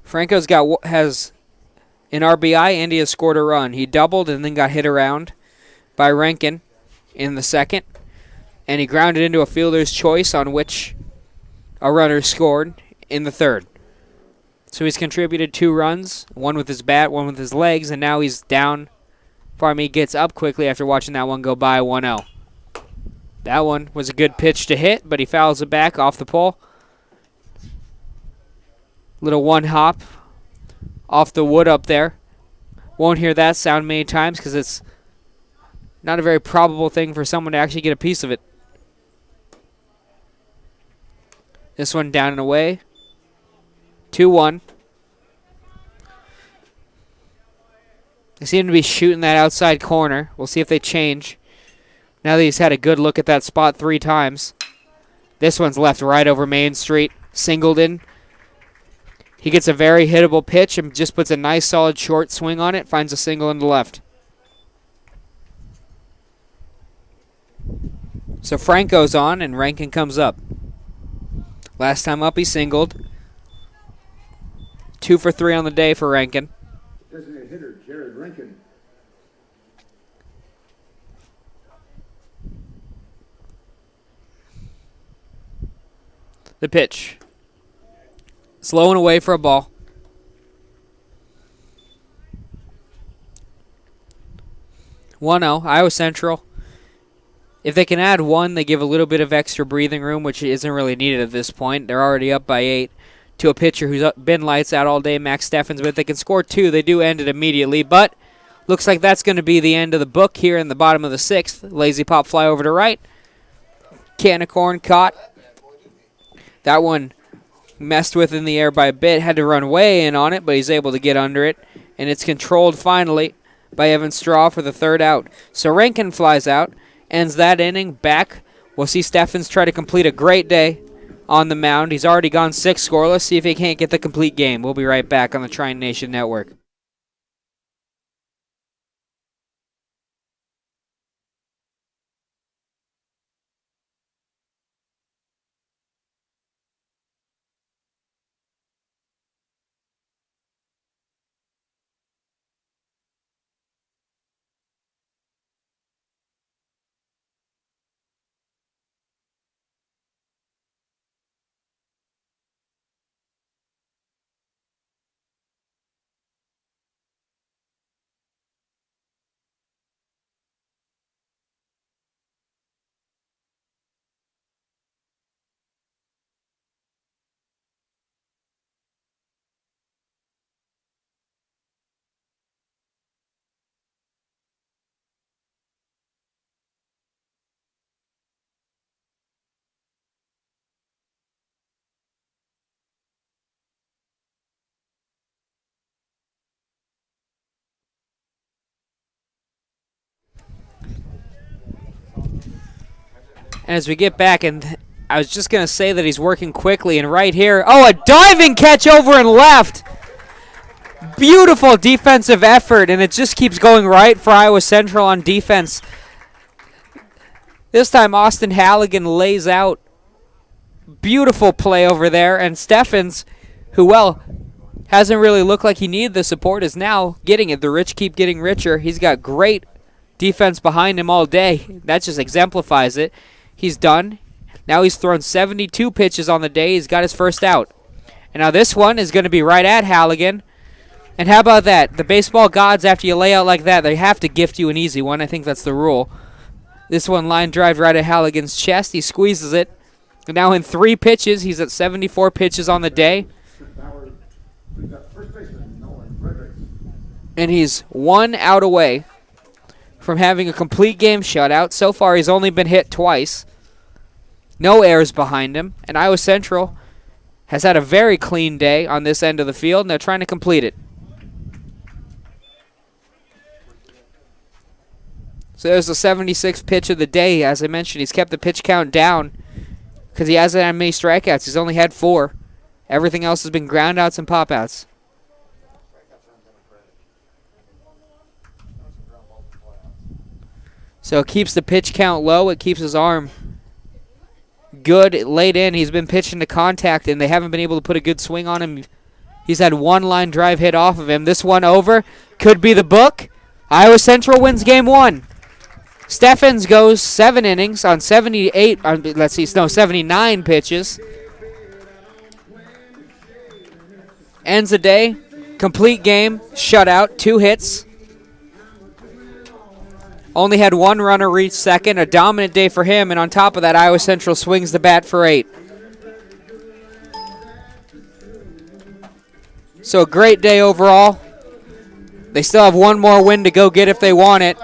Franco's has an RBI, and he has scored a run. He doubled and then got hit around by Rankin in the second, and he grounded into a fielder's choice on which a runner scored in the third. So he's contributed 2 runs, one with his bat, one with his legs, and now he's down. He gets up quickly after watching that one go by 1-0. That one was a good pitch to hit, but he fouls it back off the pole. Little one hop off the wood up there. Won't hear that sound many times because it's not a very probable thing for someone to actually get a piece of it. This one down and away. 2-1. They seem to be shooting that outside corner. We'll see if they change. Now that he's had a good look at that spot 3 times. This one's left right over Main Street. Singled in. He gets a very hittable pitch and just puts a nice solid short swing on it. Finds a single into left. So Franco's on and Rankin comes up. Last time up he singled. 2 for 3 on the day for Rankin. Designated hitter, Jared Rankin. The pitch. Slow and away for a ball. 1-0, Iowa Central. If they can add one, they give a little bit of extra breathing room, which isn't really needed at this point. They're already up by 8 to a pitcher who's been lights out all day, Max Steffens. But if they can score 2, they do end it immediately. But looks like that's going to be the end of the book here in the bottom of the 6th. Lazy pop fly over to right. Can of corn caught. That one messed with in the air by a bit. Had to run way in on it, but he's able to get under it. And it's controlled finally by Evan Straw for the 3rd out. So Rankin flies out. Ends that inning. Back. We'll see Steffens try to complete a great day on the mound. He's already gone 6 scoreless. See if he can't get the complete game. We'll be right back on the Tri Nation Network. And as we get back, and I was just going to say that he's working quickly, and right here, oh, a diving catch over and left. Beautiful defensive effort, and it just keeps going right for Iowa Central on defense. This time, Austin Halligan lays out. Beautiful play over there, and Steffens, who, well, hasn't really looked like he needed the support, is now getting it. The rich keep getting richer. He's got great defense behind him all day. That just exemplifies it. He's done. Now he's thrown 72 pitches on the day. He's got his first out. And now this one is going to be right at Halligan. And how about that? The baseball gods, after you lay out like that, they have to gift you an easy one. I think that's the rule. This one line drive right at Halligan's chest. He squeezes it. And now in 3 pitches, he's at 74 pitches on the day. And he's 1 out away from having a complete game shutout. So far, he's only been hit twice. No errors behind him. And Iowa Central has had a very clean day on this end of the field, and they're trying to complete it. So there's the 76th pitch of the day. As I mentioned, he's kept the pitch count down because he hasn't had many strikeouts. He's only had 4. Everything else has been groundouts and pop-outs. So it keeps the pitch count low. It keeps his arm good, laid in. He's been pitching to contact, and they haven't been able to put a good swing on him. He's had 1 line drive hit off of him. This one over could be the book. Iowa Central wins game 1. Steffens goes 7 innings on 79 pitches. Ends the day. Complete game. Shutout. 2 hits. Only had 1 runner reach second. A dominant day for him. And on top of that, Iowa Central swings the bat for 8. So a great day overall. They still have 1 more win to go get if they want it.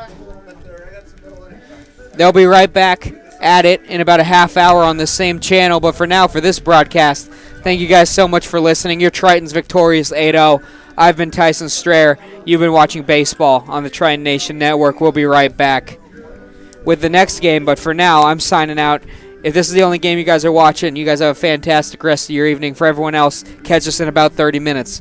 They'll be right back at it in about a half hour on the same channel. But for now, for this broadcast, thank you guys so much for listening. Your Tritons victorious 8-0. I've been Tyson Strayer. You've been watching baseball on the Triton Nation Network. We'll be right back with the next game. But for now, I'm signing out. If this is the only game you guys are watching, you guys have a fantastic rest of your evening. For everyone else, catch us in about 30 minutes.